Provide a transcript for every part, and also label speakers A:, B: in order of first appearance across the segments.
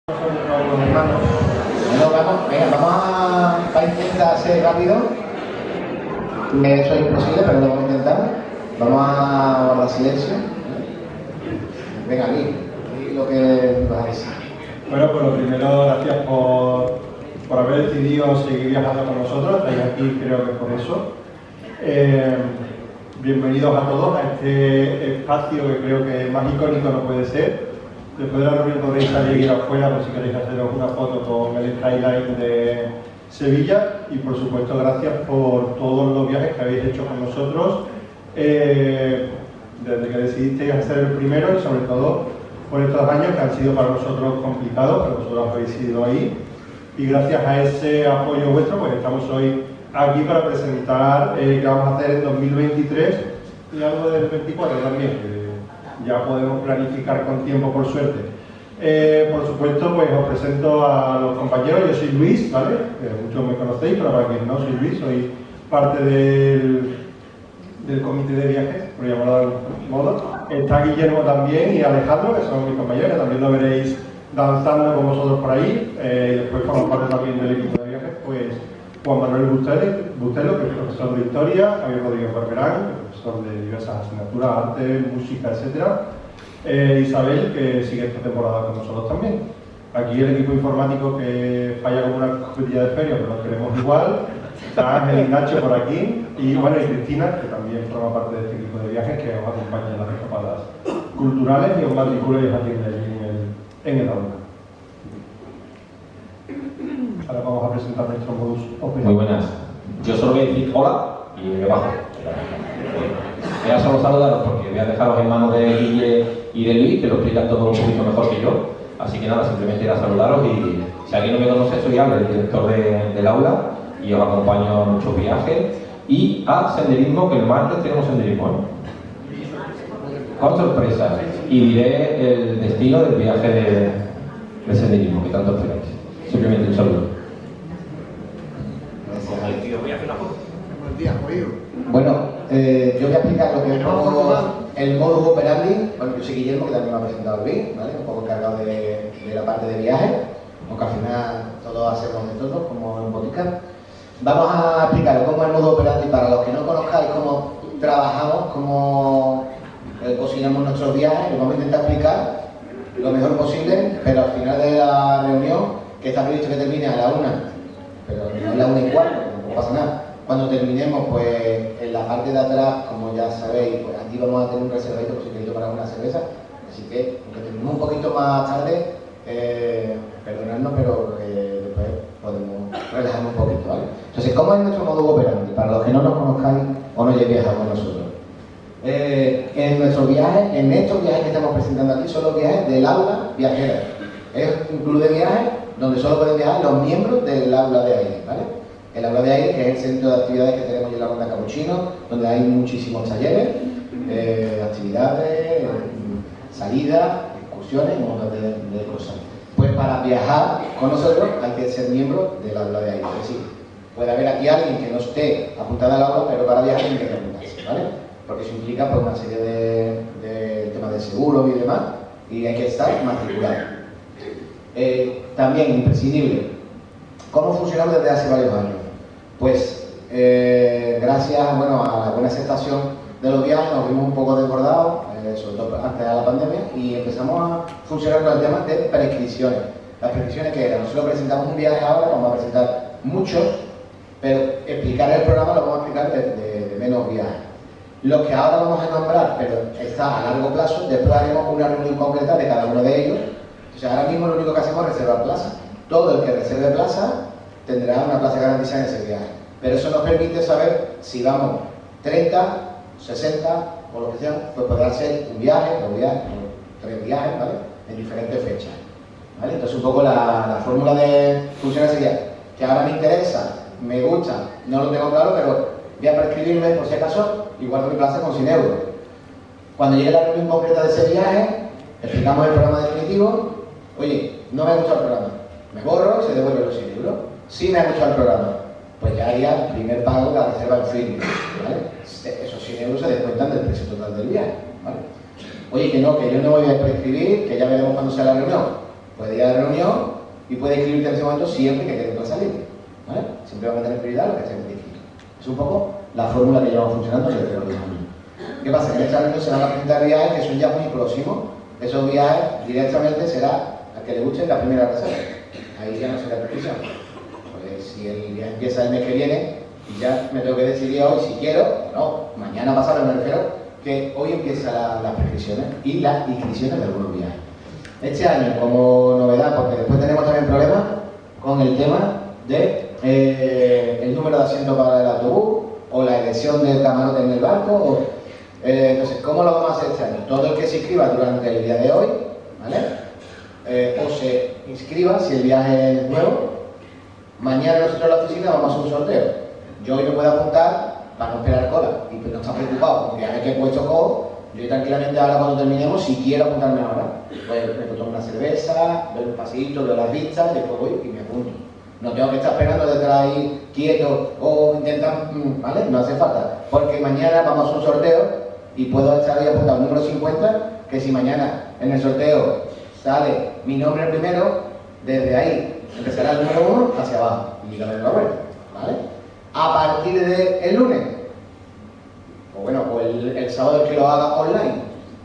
A: Hermanos. Bueno, vamos a intentar ser rápido. Eso es imposible, pero lo vamos a intentar. Vamos a guardar silencio. Venga, di lo que vas a decir.
B: Bueno, pues lo primero, gracias por haber decidido seguir viajando con nosotros. Estáis aquí, creo que por eso. Bienvenidos a todos a este espacio que creo que más icónico no puede ser. Después de la reunión podréis salir y ir afuera por si queréis haceros una foto con el skyline de Sevilla. Y por supuesto, gracias por todos los viajes que habéis hecho con nosotros desde que decidisteis hacer el primero y sobre todo por estos años que han sido para nosotros complicados, pero vosotros habéis ido ahí. Y gracias a ese apoyo vuestro, pues estamos hoy aquí para presentar qué vamos a hacer en 2023 y algo del 24 también, que ya podemos planificar con tiempo, por suerte. Por supuesto, pues os presento a los compañeros. Yo soy Luis, ¿vale? Muchos me conocéis, pero para quien no, soy Luis, soy parte del comité de viajes, por llamarlo de algún modo. Está Guillermo también y Alejandro, que son mis compañeros, que también lo veréis danzando con vosotros por ahí. Después forman parte también del equipo de viajes, pues Juan Manuel Bustelo, que es profesor de Historia, Javier Rodríguez Barberán, profesor de diversas asignaturas, arte, música, etc. Isabel, que sigue esta temporada con nosotros también. Aquí el equipo informático que falla como una copetilla de feria, pero lo queremos igual. Está Ángel y Nacho por aquí. Y bueno, y Cristina, que también forma parte de este equipo de viajes, que os acompaña en las escapadas culturales y os matricula y os atiende allí en el aula. Ahora vamos a presentar nuestro modus operandi.
C: Muy buenas. Yo solo voy a decir hola y me bajo. Voy a solo saludaros porque voy a dejaros en manos de Guille y de Luis, que lo explican todo un poquito mejor que yo. Así que nada, simplemente ir a saludaros y si alguien no me conoce, soy Albert, el director del aula, y os acompaño a muchos viajes y a senderismo, que el martes tenemos senderismo, ¿no? Con sorpresas. Y diré el destino del viaje de senderismo que tanto esperáis. Simplemente un saludo.
A: Bueno, yo voy a explicar lo que es el modus operandi. Bueno, yo soy Guillermo, que también me ha presentado Luis, ¿vale? Un poco encargado de la parte de viaje, aunque al final todos hacemos de todo, como en podcast. Vamos a explicar cómo es el modus operandi para los que no conozcáis cómo trabajamos, cómo cocinamos nuestros viajes. Lo vamos a intentar explicar lo mejor posible, pero al final de la reunión, que está previsto que termine a la 1, pero no es la 1:15, no pasa nada. Cuando terminemos, pues en la parte de atrás, como ya sabéis, pues aquí vamos a tener un reservadito por si queréis tomar una cerveza. Así que, aunque terminemos un poquito más tarde, perdonadnos, pero después podemos relajarnos un poquito, ¿vale? Entonces, ¿cómo es nuestro modus operandi? Para los que no nos conozcáis o no hayáis viajado con nosotros. En estos viajes que estamos presentando aquí, son los viajes del aula viajera. Es un club de viajes donde solo pueden viajar los miembros del aula de aire, ¿vale? El aula de aire, que es el centro de actividades que tenemos en la Ronda Capuchino, donde hay muchísimos talleres, actividades, salidas, excursiones y un montón de cosas. Pues para viajar con nosotros hay que ser miembro del aula de aire. Es decir, puede haber aquí alguien que no esté apuntado al aula, pero para viajar tiene que apuntarse, ¿vale? Porque eso implica pues, una serie de temas de seguro y demás, y hay que estar matriculado. También imprescindible. ¿Cómo funcionamos desde hace varios años? Pues gracias a la buena aceptación de los viajes nos vimos un poco desbordados, sobre todo antes de la pandemia, y empezamos a funcionar con el tema de prescripciones. Las prescripciones que eran, nosotros presentamos un viaje ahora, vamos a presentar muchos, pero explicar el programa lo vamos a explicar de menos viajes. Los que ahora vamos a nombrar, pero está a largo plazo, después haremos una reunión concreta de cada uno de ellos. Entonces ahora mismo lo único que hacemos es reservar plaza. Todo el que reserve plaza tendrá una plaza garantizada en ese viaje. Pero eso nos permite saber si vamos 30, 60 o lo que sea, pues podrá ser un viaje, 2 viajes, 3 viajes, ¿vale? En diferentes fechas, ¿vale? Entonces un poco la fórmula de funcionar sería que ahora me interesa, me gusta, no lo tengo claro, pero voy a prescribirme por si acaso, igual que mi plaza con 100 euros. Cuando llegue la reunión concreta de ese viaje, explicamos el programa definitivo. Oye, no me ha gustado el programa, me borro y se devuelve los 100 euros. Si me ha gustado el programa, pues ya haría el primer pago de la reserva en firme, ¿vale? Esos 100 euros se descuentan del precio total del viaje, ¿vale? Oye, que yo no voy a prescribir, que ya veremos cuando sea la reunión. puede ir a la reunión y puede inscribirte en ese momento siempre que quede salir, ¿vale? Siempre va a tener prioridad lo que esté inscrito. Es un poco la fórmula que llevamos funcionando desde los 10 años. ¿Qué pasa? Que en este año se van a presentar viajes que son ya muy próximos. Esos viajes directamente será al que le guste la primera reserva. Ahí ya no será prescripción. Pues si el viaje empieza el mes que viene, y ya me tengo que decidir hoy si quiero o no. Mañana pasado me refiero que hoy empiezan las prescripciones y las inscripciones de algunos viajes. Este año, como novedad, porque después tenemos también problemas con el tema de el número de asientos para el autobús o la elección del camarote en el barco. Entonces, ¿cómo lo vamos a hacer este año? Todo el que se inscriba durante el día de hoy, ¿vale? O se inscriba si el viaje es nuevo. Mañana nosotros en la oficina vamos a hacer un sorteo. Yo hoy me puedo apuntar para no esperar cola y no estar preocupado porque viaje que he puesto cojo. Yo tranquilamente ahora cuando terminemos, si quiero apuntarme ahora, pues me tomo una cerveza, doy un pasito, veo las vistas y después voy y me apunto. No tengo que estar esperando detrás ahí quieto o intentar, ¿vale? No hace falta, porque mañana vamos a hacer un sorteo y puedo estar ahí apuntado al número 50, que si mañana en el sorteo sale mi nombre primero, desde ahí empezará el número 1 hacia abajo y lo de la vuelta, ¿vale? A partir del lunes, o el sábado que lo haga online,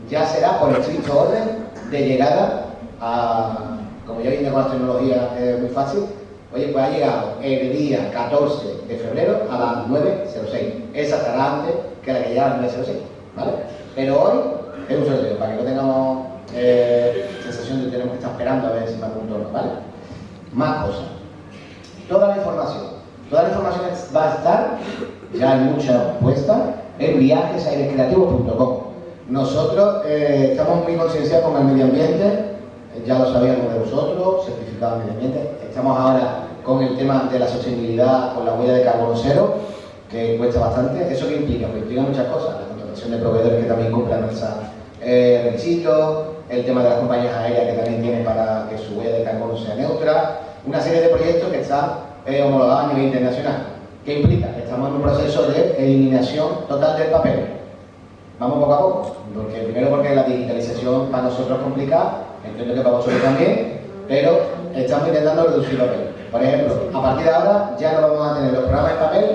A: ya será por estricto orden de llegada a, como ya viene con la tecnología muy fácil, oye, pues ha llegado el día 14 de febrero a las 9:06. Esa estará antes que la que llega a las 9:06, ¿vale? Pero hoy es un sorteo, para que no tengamos sensación de que tenemos que estar esperando a ver si me apunto o no, ¿vale? Más cosas. Toda la información va a estar, ya hay mucha puesta, en viajesairecreativos.com. Nosotros estamos muy concienciados con el medio ambiente, ya lo sabíamos de vosotros, certificado de medio ambiente. Estamos ahora con el tema de la sostenibilidad con la huella de carbono cero, que cuesta bastante. ¿Eso qué implica? Pues implica muchas cosas. La contratación de proveedores que también cumplan nuestros requisitos, el tema de las compañías aéreas que también tienen para que su huella de carbono sea neutra, una serie de proyectos que están homologados a nivel internacional. ¿Qué implica? Que estamos en un proceso de eliminación total del papel. Vamos poco a poco, primero porque la digitalización para nosotros es complicada, entiendo que para vosotros también, pero estamos intentando reducir el papel. Por ejemplo, a partir de ahora ya no vamos a tener los programas en papel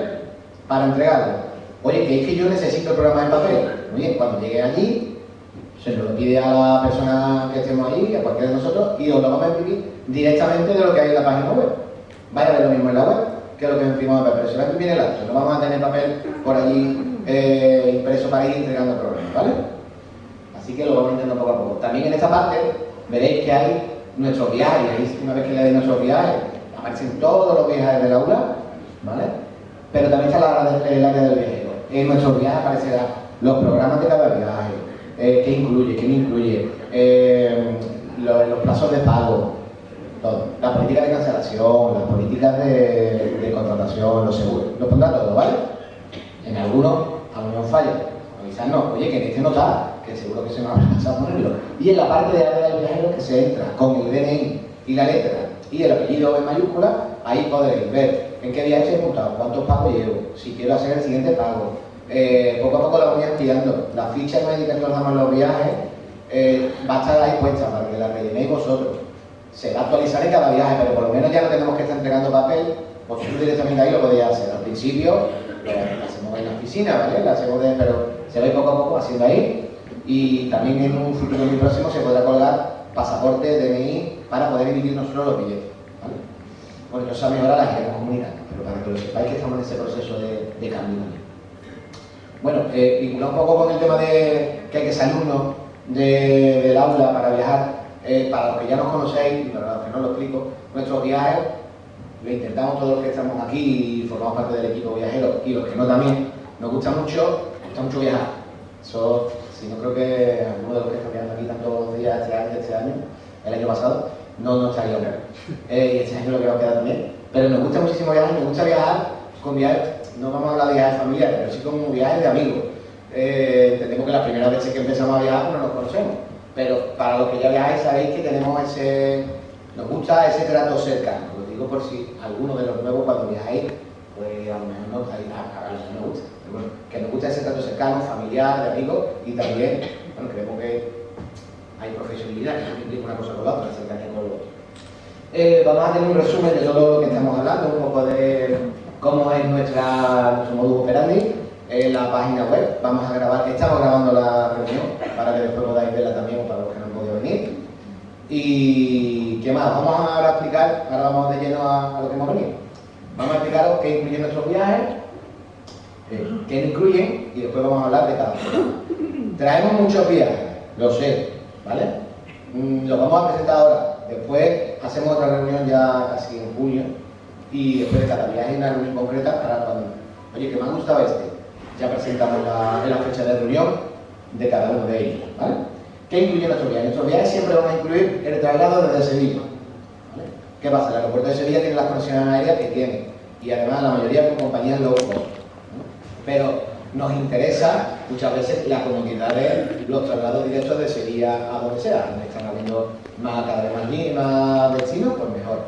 A: para entregarlos. Oye, que es que yo necesito el programa en papel. Muy bien, cuando llegue allí, se nos lo pide a la persona que estemos ahí, a cualquiera de nosotros, y os lo vamos a imprimir directamente de lo que hay en la página web. Vaya a ver lo mismo en la web que lo que imprimimos en papel. Se va a imprimir el acto, no vamos a tener papel por allí impreso para ir entregando el programa, ¿vale? Así que lo vamos intentando poco a poco. También en esta parte veréis que hay nuestros viajes, y una vez que leáis nuestros viajes, aparecen todos los viajes del aula, ¿vale? Pero también está el área del viajero. En nuestros viajes aparecerán los programas de cada viaje, qué incluye, qué no incluye, los plazos de pago, todo. La política de cancelación, las políticas de contratación, los seguros, lo pondrá todo, ¿vale? En algunos a lo mejor falla, quizás no, oye, que en este no está, que seguro que se me habrá pasado ponerlo. Y en la parte de área del viajero que se entra con el DNI y la letra y el apellido en mayúscula, ahí podréis ver en qué viaje he apuntado, cuántos pagos llevo, si quiero hacer el siguiente pago. Poco a poco la voy ampliando. La ficha médica que os damos en los viajes va a estar ahí puesta para que la rellenéis vosotros. Se va a actualizar en cada viaje, pero por lo menos ya no tenemos que estar entregando papel, vosotros directamente ahí lo podéis hacer. Al principio lo hacemos en la oficina, ¿vale? Pero se va a ir poco a poco haciendo ahí, y también en un futuro muy próximo se podrá colgar pasaporte, DNI, para poder emitir nosotros los billetes, ¿vale? Bueno, esa mejora la iremos comunicando, pero para que lo sepáis que estamos en ese proceso de cambio. Bueno, vinculado un poco con el tema de que hay que ser alumnos del aula para viajar, para los que ya nos conocéis y para los que no lo explico, nuestros viajes lo intentamos todos los que estamos aquí y formamos parte del equipo viajero, y los que no también, nos gusta mucho viajar. Eso, si no, creo que alguno de los que están viajando aquí tantos días este año, el año pasado, no estaría bueno. Y este año lo que va a quedar también. Pero nos gusta muchísimo viajar, nos gusta viajar con viajes, no vamos a hablar de viajes familiares, pero sí como viajes de amigos. Entendemos que las primeras veces que empezamos a viajar no nos conocemos, pero para los que ya viajáis sabéis que tenemos nos gusta ese trato cercano. Lo digo por si alguno de los nuevos cuando viajáis, pues a lo mejor no, a los que no gusta. Pero bueno, que nos gusta ese trato cercano, familiar, de amigos, y también, bueno, creemos que hay profesionalidad, que no implica una cosa con la otra, cercanía con lo otro. Vamos a tener un resumen de todo lo que estamos hablando, un poco de cómo es nuestro modus operandi en la página web. Estamos grabando la reunión para que después podáis verla también para los que no han podido venir. Y ¿qué más? Vamos ahora a explicar, ahora vamos de lleno a lo que hemos venido. Vamos a explicaros qué incluyen nuestros viajes, qué no incluyen y después vamos a hablar de cada uno. Traemos muchos viajes, lo sé, ¿vale? Los vamos a presentar ahora. Después hacemos otra reunión ya casi en junio y después de cada viaje hay una reunión concreta para cuando, oye, que me ha gustado ya presentamos la fecha de reunión de cada uno de ellos, ¿vale? ¿Qué incluye nuestros viajes? Nuestros viajes siempre van a incluir el traslado desde Sevilla, ¿vale? ¿Qué pasa? El aeropuerto de Sevilla tiene las conexiones aéreas que tiene y además la mayoría con compañías low cost, ¿no? Pero nos interesa muchas veces la comodidad de los traslados directos de Sevilla a donde sea. Donde están habiendo cada vez más destinos, pues mejor.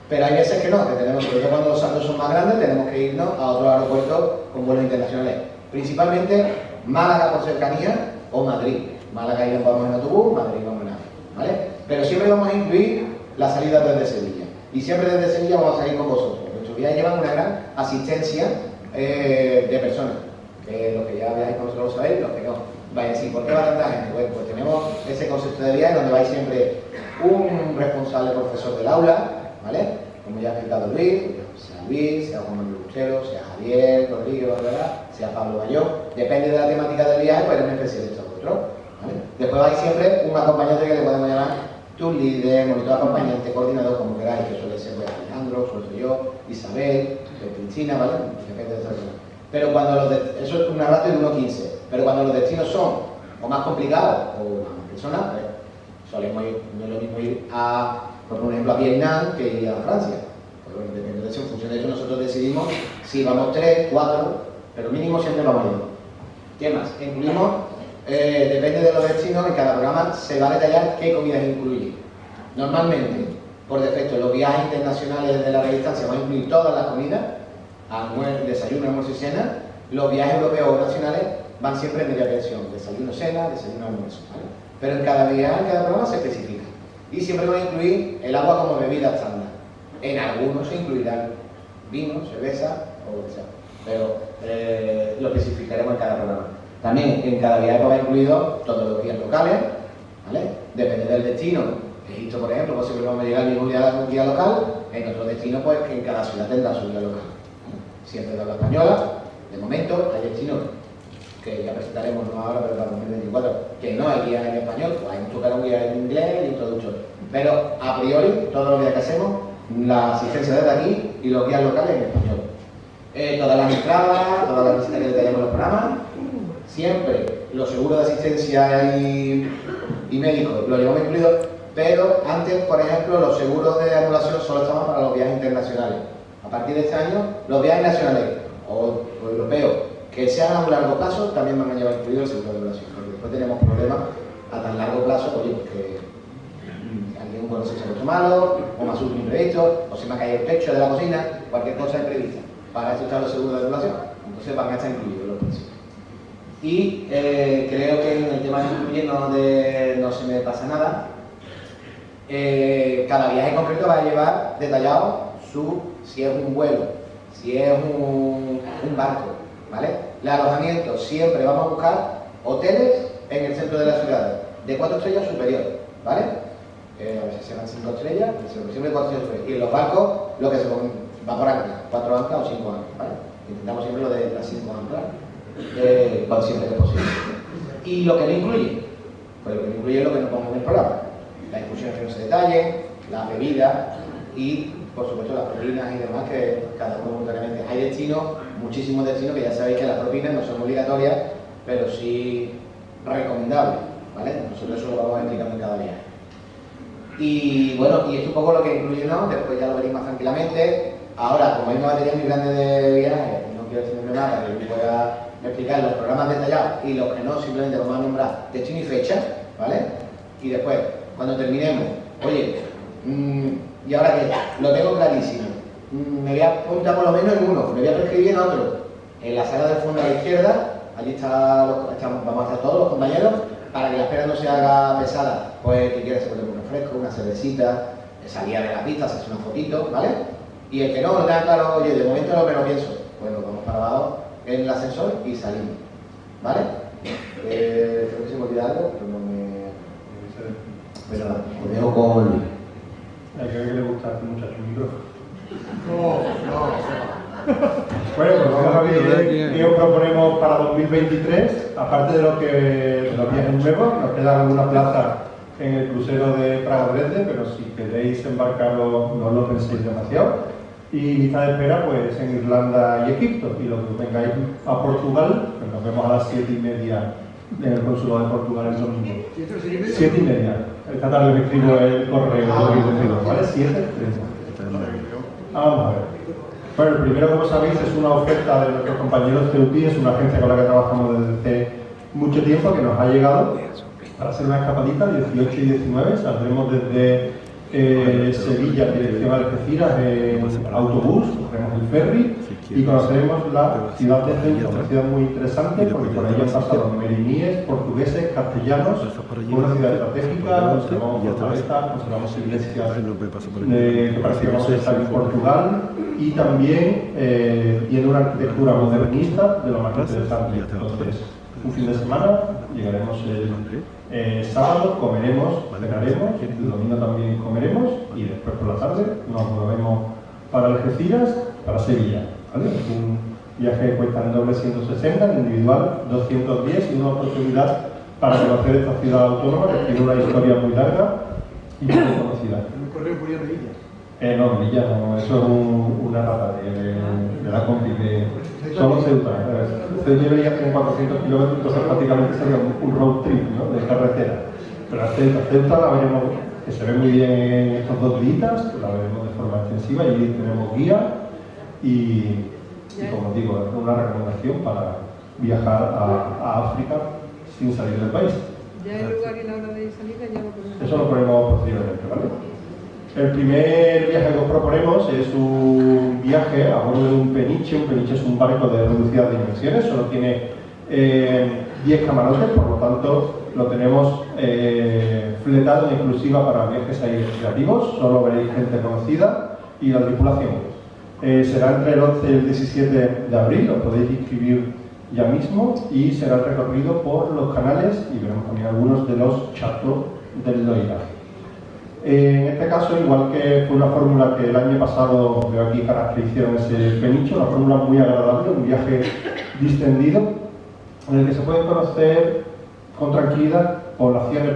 A: Pero hay veces que no, que tenemos, sobre todo cuando los saltos son más grandes, tenemos que irnos a otros aeropuertos con vuelos internacionales. Principalmente Málaga por cercanía o Madrid. Málaga y vamos en autobús, Madrid vamos en avión, ¿vale? Pero siempre vamos a incluir la salida desde Sevilla. Y siempre desde Sevilla vamos a salir con vosotros. Nuestros viajes llevan una gran asistencia de personas. Que los que ya viajáis con nosotros lo sabéis, los que no. Vais a decir, ¿por qué va tanta gente? Bueno, pues tenemos ese concepto de viaje donde vais siempre un responsable profesor del aula, ¿vale? Como ya ha explicado Luis, sea Juan Manuel Buchero, sea Javier Rodríguez, ¿verdad? Sea Pablo Bayón, depende de la temática del viaje, pues eres un especialista u otro, ¿vale? Después vais siempre un acompañante que le podemos llamar tu líder, monitor acompañante, coordinador, como queráis, que suele ser pues, Alejandro, suele ser yo, Isabel, Cristina, ¿vale? Depende de esta persona. Pero cuando eso es una ratio de 1:15, pero cuando los destinos son o más complicados o más personas, pues solemos ir, no es lo mismo ir por ejemplo, a Vietnam que ir a Francia. Pues bueno, depende de eso, en función de eso nosotros decidimos si vamos 3, 4, pero mínimo siempre vamos a ir. ¿Qué más? Incluimos, depende de los destinos, en cada programa se va a detallar qué comidas incluye. Normalmente, por defecto, los viajes internacionales de larga distancia van a incluir todas las comidas, desayuno, almuerzo y cena. Los viajes europeos o nacionales van siempre en media pensión, desayuno, cena, desayuno, almuerzo, ¿vale? Pero en cada viaje, en cada programa se especifica. Y siempre van a incluir el agua como bebida estándar. En algunos se incluirán vino, cerveza o lo que sea, pero lo especificaremos en cada programa. También en cada viaje va incluido todos los guías locales, ¿vale? Depende del destino. Egipto, por ejemplo, pues siempre vamos a llegar al mismo guía local. En otro destino, pues que en cada ciudad tendrá su guía local. Siempre de habla española. De momento, hay destinos que ya presentaremos, no ahora, pero para 2024, que no hay guía en español, pues hay mucho que un guía en inglés y introductor. Pero a priori, todos los días que hacemos, la asistencia desde aquí y los guías locales en español. Todas las entradas, todas las visitas que detallamos en los programas, siempre los seguros de asistencia y médicos los llevamos incluidos, pero antes, por ejemplo, los seguros de anulación solo estaban para los viajes internacionales. A partir de este año, los viajes nacionales o europeos que sean a un largo plazo también van a llevar incluido el seguro de anulación, porque después tenemos problemas a tan largo plazo, oye, porque alguien conoce se ha puesto malo, o me asusta un imprevisto, o se me ha caído el techo de la cocina, cualquier cosa imprevista. Para eso están los seguros de anulación, entonces van a estar incluidos los precios. Y creo que en el tema de incluir no se me pasa nada. Cada viaje en concreto va a llevar detallado si es un vuelo, si es un barco, ¿vale? El alojamiento, siempre vamos a buscar hoteles en el centro de la ciudad, de 4 estrellas superior, ¿vale? A veces serán 5 estrellas, siempre 4 estrellas superior. Y en los barcos, lo que se va por ancla, 4 anclas o 5 anclas, ¿vale? Intentamos siempre lo de las 5 anclas, cuando siempre que es posible. Y lo que no incluye, pues lo que no incluye es lo que no pongo en el programa. La discusión en ese detalle, la bebida y, por supuesto, las propinas y demás que cada uno voluntariamente. Hay destinos, muchísimos destinos que ya sabéis que las propinas no son obligatorias, pero sí recomendables, ¿vale? Nosotros eso lo vamos explicando en cada viaje. Y bueno, y esto es un poco lo que incluye, ¿no? Después ya lo veréis más tranquilamente. Ahora, como hay una batería muy grande de viajes, no quiero decirme nada, que yo voy a explicar los programas detallados y los que no, simplemente vamos a nombrar destino y fecha, ¿vale? Y después, cuando terminemos, oye, ¿y ahora qué? Lo tengo clarísimo. Me voy a apuntar por lo menos en uno, me voy a prescribir en otro. En la sala del fondo a la izquierda, allí vamos a estar todos los compañeros, para que la espera no se haga pesada. Pues, que quieras, se puede un refresco, una cervecita, salía de la pista, se hace una fotito, ¿vale? Y el que no lo tenga claro, oye, de momento lo que no pienso, pues nos vamos para abajo en el ascensor y salimos, ¿vale? Creo que se me olvida algo, pero no me... Pero nada, os dejo con Luis.
B: Hay que ver que le gusta a este muchacho el micrófono.
A: No.
B: Bueno, pues vamos a ver qué os proponemos para 2023. Aparte de los viajes nuevos, nos queda alguna plaza en el crucero de Praga-Dresde, pero si queréis embarcaros no lo penséis demasiado. Y lista de espera pues en Irlanda y Egipto. Y los que vengáis a Portugal, pues nos vemos a las 7:30 en el consulado de Portugal el domingo. 7:30. Esta tarde me escribo el correo, ¿vale? 7:30. Vamos a ver. Bueno, el primero, como sabéis, es una oferta de nuestros compañeros CEUTI, es una agencia con la que trabajamos desde hace mucho tiempo, que nos ha llegado para hacer una escapadita, 18 y 19, saldremos desde Sevilla, dirección a Algeciras, en autobús, cogeremos el ferry y conoceremos la ciudad de Ceuta, una ciudad muy interesante porque por ahí han pasado meriníes, portugueses, castellanos, una ciudad estratégica, observamos fortalezas, observamos iglesias que parecíamos estar en Portugal y también tiene una arquitectura modernista de lo más interesante. Entonces, un fin de semana, llegaremos el sábado, comeremos, cenaremos, el domingo también comeremos y después por la tarde nos movemos para Algeciras, para Sevilla. ¿Vale? Es un viaje que cuesta en doble 160, en individual 210 y una oportunidad para conocer esta ciudad autónoma que tiene una historia muy larga y muy conocida.
D: ¿Un correo por Melilla?
B: No, Melilla no, eso es una rata de la compi de solo Ceuta. Ceuta y Melilla tienen 400 kilómetros, entonces prácticamente sería un road trip, ¿no?, de carretera. Pero Ceuta la veremos, que se ve muy bien en estos 2 días, la veremos de forma extensiva y allí tenemos guía y como digo, es una recomendación para viajar a África sin salir del país.
E: Ya el lugar y la hora de salida ya lo ponemos.
B: Eso lo ponemos posteriormente, ¿vale? El primer viaje que os proponemos es un viaje a bordo de un Peniche. Un Peniche es un barco de reducidas dimensiones, solo tiene 10 camarotes, por lo tanto lo tenemos fletado en exclusiva para viajes recreativos, solo veréis gente conocida y la tripulación. Será entre el 11 y el 17 de abril, os podéis inscribir ya mismo y será el recorrido por los canales y veremos también algunos de los chateaux del Loira. En este caso, igual que fue una fórmula que el año pasado, veo aquí caras que hicieron ese Peniche, una fórmula muy agradable, un viaje distendido, en el que se pueden conocer con tranquilidad poblaciones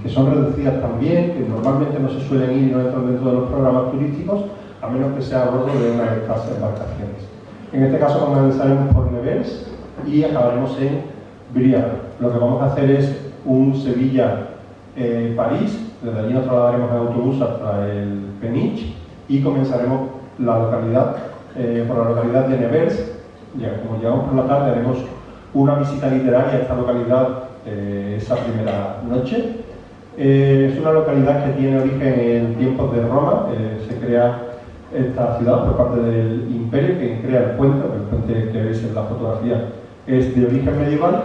B: que son reducidas también, que normalmente no se suelen ir y no entran dentro de los programas turísticos, a menos que sea a bordo de una de estas embarcaciones. En este caso comenzaremos por Nevers y acabaremos en Briare. Lo que vamos a hacer es un Sevilla-París. Desde allí nos trasladaremos en autobús hasta el Peniche y comenzaremos por la localidad de Nevers. Ya, como llegamos por la tarde, haremos una visita literaria a esta localidad esa primera noche. Es una localidad que tiene origen en tiempos de Roma. Se crea esta ciudad por parte del Imperio, que crea el puente que veis en la fotografía es de origen medieval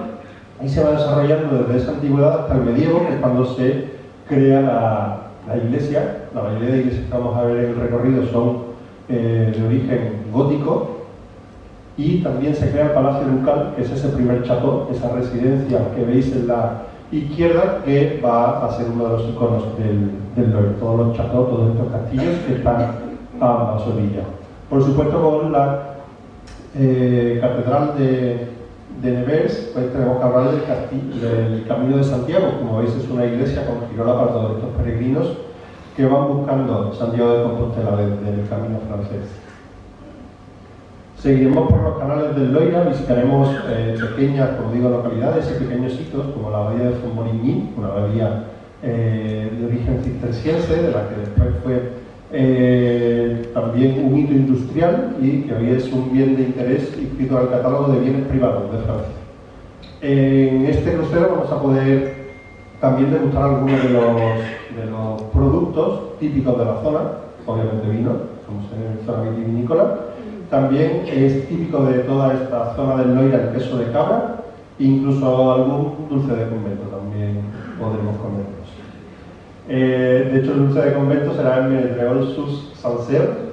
B: y se va desarrollando desde esa antigüedad hasta el medievo, que es cuando se crea la iglesia. La mayoría de iglesias que vamos a ver en el recorrido son de origen gótico y también se crea el Palacio Ducal, que es ese primer chateau, esa residencia que veis en la izquierda, que va a ser uno de los iconos del Loire. Todos los chateaux, todos estos castillos que están a ambas orillas. Por supuesto, con la catedral de Nevers, pues tenemos que hablar del Camino de Santiago. Como veis, es una iglesia con girola para todos estos peregrinos que van buscando Santiago de Compostela desde el camino francés. Seguiremos por los canales del Loira, visitaremos pequeñas, como digo, localidades y pequeños sitios como la abadía de Fontmorigny, una abadía de origen cisterciense, de la que después fue también un hito industrial y que hoy es un bien de interés inscrito al catálogo de bienes privados de Francia. En este crucero vamos a poder también degustar algunos de los productos típicos de la zona, obviamente vino, estamos en zona vitivinícola. También es típico de toda esta zona del Loira el queso de cabra, e incluso algún dulce de convento también podremos comernos. De hecho, el dulce de convento será en Ménétréol sus Sancerre.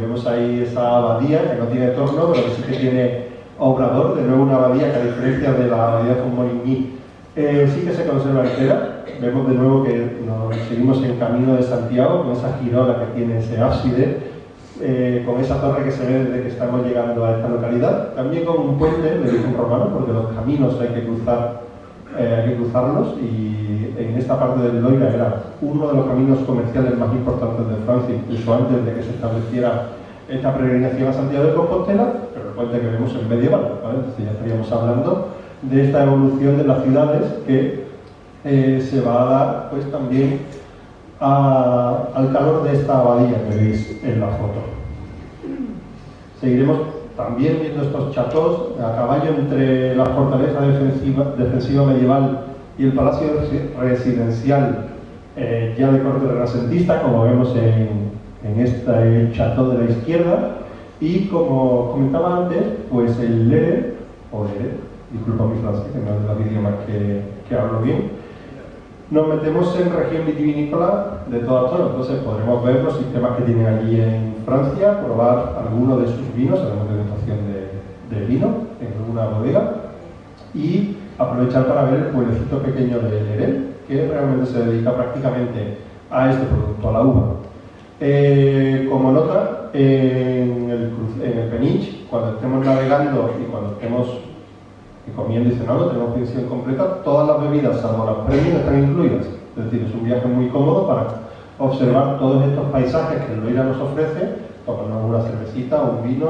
B: Vemos ahí esa abadía que no tiene torno, pero que sí que tiene obrador. De nuevo, una abadía que, a diferencia de la abadía de Montmorillon, sí que se conserva entera. Vemos de nuevo que nos seguimos en Camino de Santiago, con esa girola que tiene ese ábside, con esa torre que se ve desde que estamos llegando a esta localidad. También con un puente de origen romano, porque los caminos hay que cruzarlos, y en esta parte del Loira era uno de los caminos comerciales más importantes de Francia, incluso antes de que se estableciera esta peregrinación a Santiago de Compostela, pero el puente que vemos es medieval, ¿vale? Entonces ya estaríamos hablando de esta evolución de las ciudades que se va a dar pues también al calor de esta abadía que veis en la foto. Seguiremos también viendo estos chateaux a caballo entre la fortaleza defensiva medieval y el palacio residencial ya de corte renacentista, como vemos en este chateau de la izquierda. Y como comentaba antes, pues el Lere, o Lere, disculpa mi francés, que no es de los idiomas que hablo bien, nos metemos en región vitivinícola de todas zonas. Entonces podremos ver los sistemas que tienen allí en Francia, probar algunos de sus vinos, haremos degustación de vino en alguna bodega, y aprovechar para ver el pueblecito pequeño de Lérel, que realmente se dedica prácticamente a este producto, a la uva. Como nota, en el Peniche, cuando estemos navegando y cuando estemos comiendo y cenando, tenemos pensión completa, todas las bebidas, salvo las premium, están incluidas. Es decir, es un viaje muy cómodo para observar todos estos paisajes que el Loira nos ofrece, tomarnos una cervecita o un vino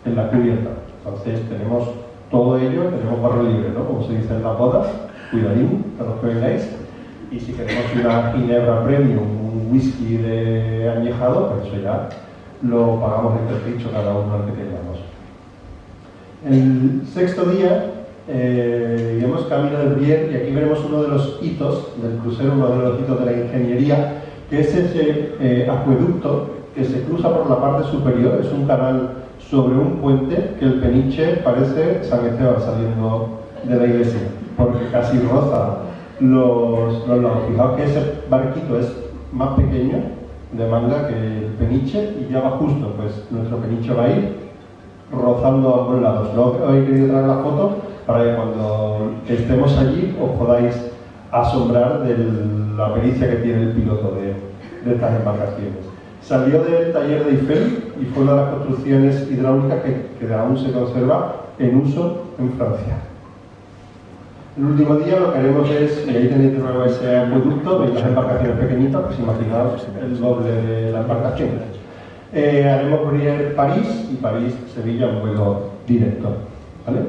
B: en la cubierta. Entonces tenemos todo ello, tenemos barra libre, ¿no? Como se dice en las bodas, cuidadín, que los que vengáis. Y si queremos una ginebra premium, un whisky de añejado, pues eso ya lo pagamos entre dicho cada uno al que tengamos. El sexto día, iremos camino del Bier, y aquí veremos uno de los hitos del crucero, uno de los hitos de la ingeniería, que es ese acueducto que se cruza por la parte superior. Es un canal sobre un puente que el Peniche parece San Esteban saliendo de la iglesia, porque casi roza los lados. Fijaos que ese barquito es más pequeño de manga que el Peniche, y ya va justo, pues nuestro Peniche va a ir rozando a ambos lados. No os he querido traer la foto para que cuando estemos allí os podáis asombrar de la pericia que tiene el piloto de estas embarcaciones. Salió del taller de Eiffel y fue una de las construcciones hidráulicas que aún se conserva en uso en Francia. El último día lo que haremos es, y ahí tenéis de nuevo ese acueducto, veis las embarcaciones pequeñitas, pues imaginaos el doble de la embarcación. Haremos París y París-Sevilla en vuelo directo, ¿vale?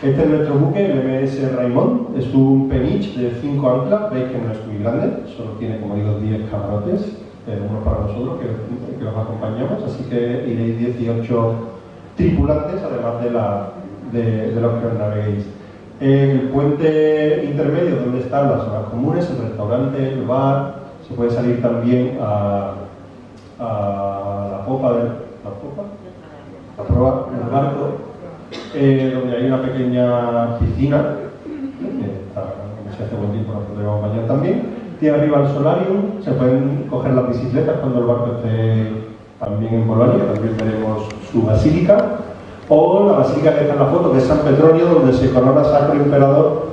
B: Este es nuestro buque, el MS Raymond. Es un Peniche de 5 anclas, veis que no es muy grande, solo tiene, como digo, 10 camarotes, uno para nosotros que los acompañamos, así que iréis 18 tripulantes, además de los que os naveguéis. El puente intermedio, donde están las zonas comunes, el restaurante, el bar, se puede salir también a la popa del barco, donde hay una pequeña piscina, si hace buen tiempo nos podremos bañar también. Tiene arriba el solarium, se pueden coger las bicicletas cuando el barco esté también en Bolonia, también veremos su basílica, o la basílica que está en la foto, que es San Petronio, donde se corona Sacro Emperador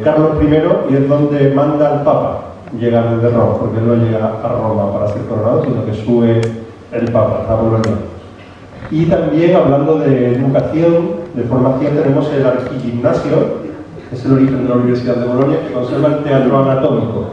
B: Carlos I, y es donde manda al Papa llegar desde Roma, porque él no llega a Roma para ser coronado, sino que sube el Papa a Bolonia. Y también, hablando de educación, de formación, tenemos el Arquigimnasio, que es el origen de la Universidad de Bolonia, que conserva el teatro anatómico.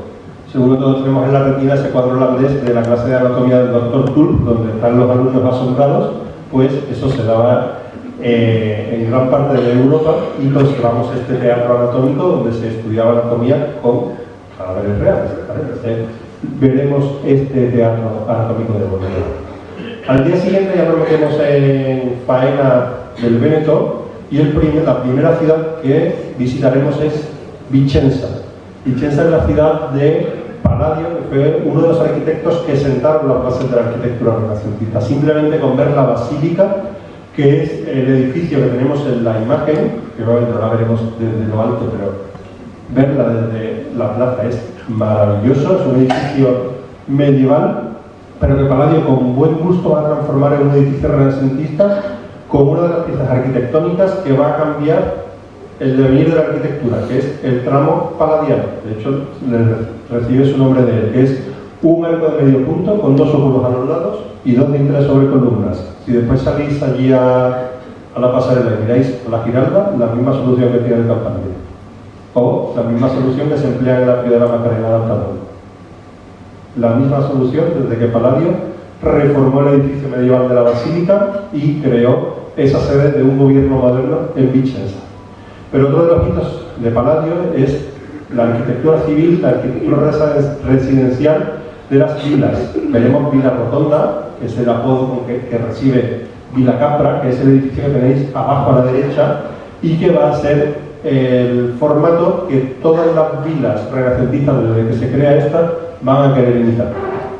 B: Seguro todos tenemos en la retina ese cuadro holandés de la clase de anatomía del Dr. Tulp, donde están los alumnos asombrados. Pues eso se daba en gran parte de Europa, y conservamos este teatro anatómico donde se estudiaba anatomía con cadáveres reales, ¿vale? Entonces, veremos este teatro anatómico de Bolonia. Al día siguiente ya nos metemos en faena del Véneto, y la primera ciudad que visitaremos es Vicenza. Vicenza es la ciudad de Palladio, que fue uno de los arquitectos que sentaron las bases de la arquitectura renacentista. Simplemente con ver la basílica, que es el edificio que tenemos en la imagen, que obviamente no la veremos desde lo alto, pero verla desde la plaza es maravilloso, es un edificio medieval, pero que Palladio con buen gusto va a transformar en un edificio renacentista con una de las piezas arquitectónicas que va a cambiar el devenir de la arquitectura, que es el tramo palladiano. De hecho, recibe su nombre de él, que es un arco de medio punto con 2 óculos a los lados y 2 de interés sobre columnas. Si después salís allí a la pasarela y miráis la Giralda, la misma solución que tiene el campanile. O la misma solución que se emplea en el atrio de la Macarena de Altamont. La misma solución desde que Palladio reformó el edificio medieval de la Basílica y creó esa sede de un gobierno moderno en Vicenza. Pero otro de los hitos de Palladio es la arquitectura civil, la arquitectura residencial de las vilas. Veremos Villa Rotonda, que es el apodo que recibe Villa Capra, que es el edificio que tenéis abajo a la derecha y que va a ser el formato que todas las vilas renacentistas desde que se crea esta van a querer imitar.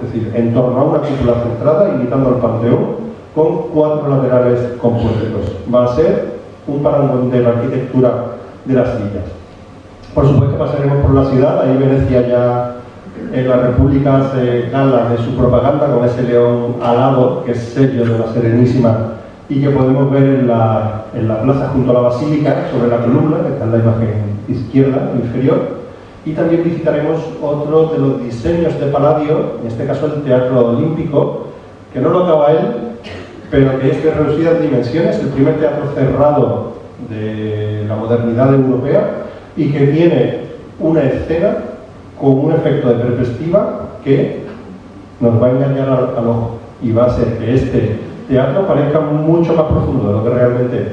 B: Es decir, en torno a una cúpula centrada, imitando al Panteón, con 4 laterales compórticos. Va a ser un parangón de la arquitectura de las villas. Por supuesto pasaremos por la ciudad, ahí Venecia ya en la República hace gala de su propaganda con ese león alado que es sello de la Serenísima y que podemos ver en la plaza junto a la Basílica, sobre la columna, que está en la imagen izquierda, inferior. Y también visitaremos otro de los diseños de Palladio, en este caso el Teatro Olímpico, que no lo acaba él, pero que es de reducidas dimensiones, el primer teatro cerrado de la modernidad europea y que tiene una escena con un efecto de perspectiva que nos va a engañar al ojo y va a hacer que este teatro parezca mucho más profundo de lo que realmente es.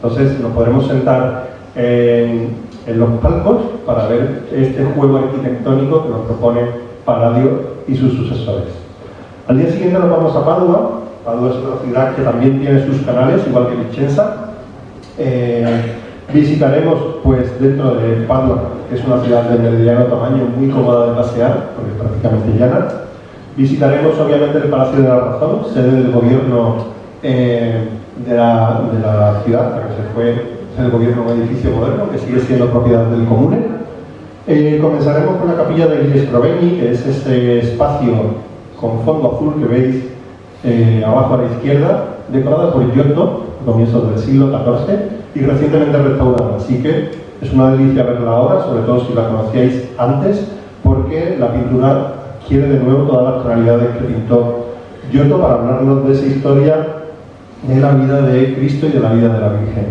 B: Entonces nos podremos sentar en los palcos para ver este juego arquitectónico que nos propone Palladio y sus sucesores. Al día siguiente nos vamos a Padua. Padua es otra ciudad que también tiene sus canales, igual que Vicenza. Visitaremos, pues, dentro de Padua, que es una ciudad de mediano tamaño, muy cómoda de pasear, porque es prácticamente llana. Visitaremos, obviamente, el Palacio de la Razón, sede del gobierno de la ciudad, la que se fue, es el gobierno, un edificio moderno, que sigue siendo propiedad del Comune. Comenzaremos con la capilla de Gli Scrovegni, que es ese espacio con fondo azul que veis abajo a la izquierda, decorada por Giotto, a comienzos del siglo XIV, y recientemente restaurada. Así que es una delicia verla ahora, sobre todo si la conocíais antes, porque la pintura adquiere de nuevo todas las tonalidades que pintó Giotto para hablarnos de esa historia de la vida de Cristo y de la vida de la Virgen.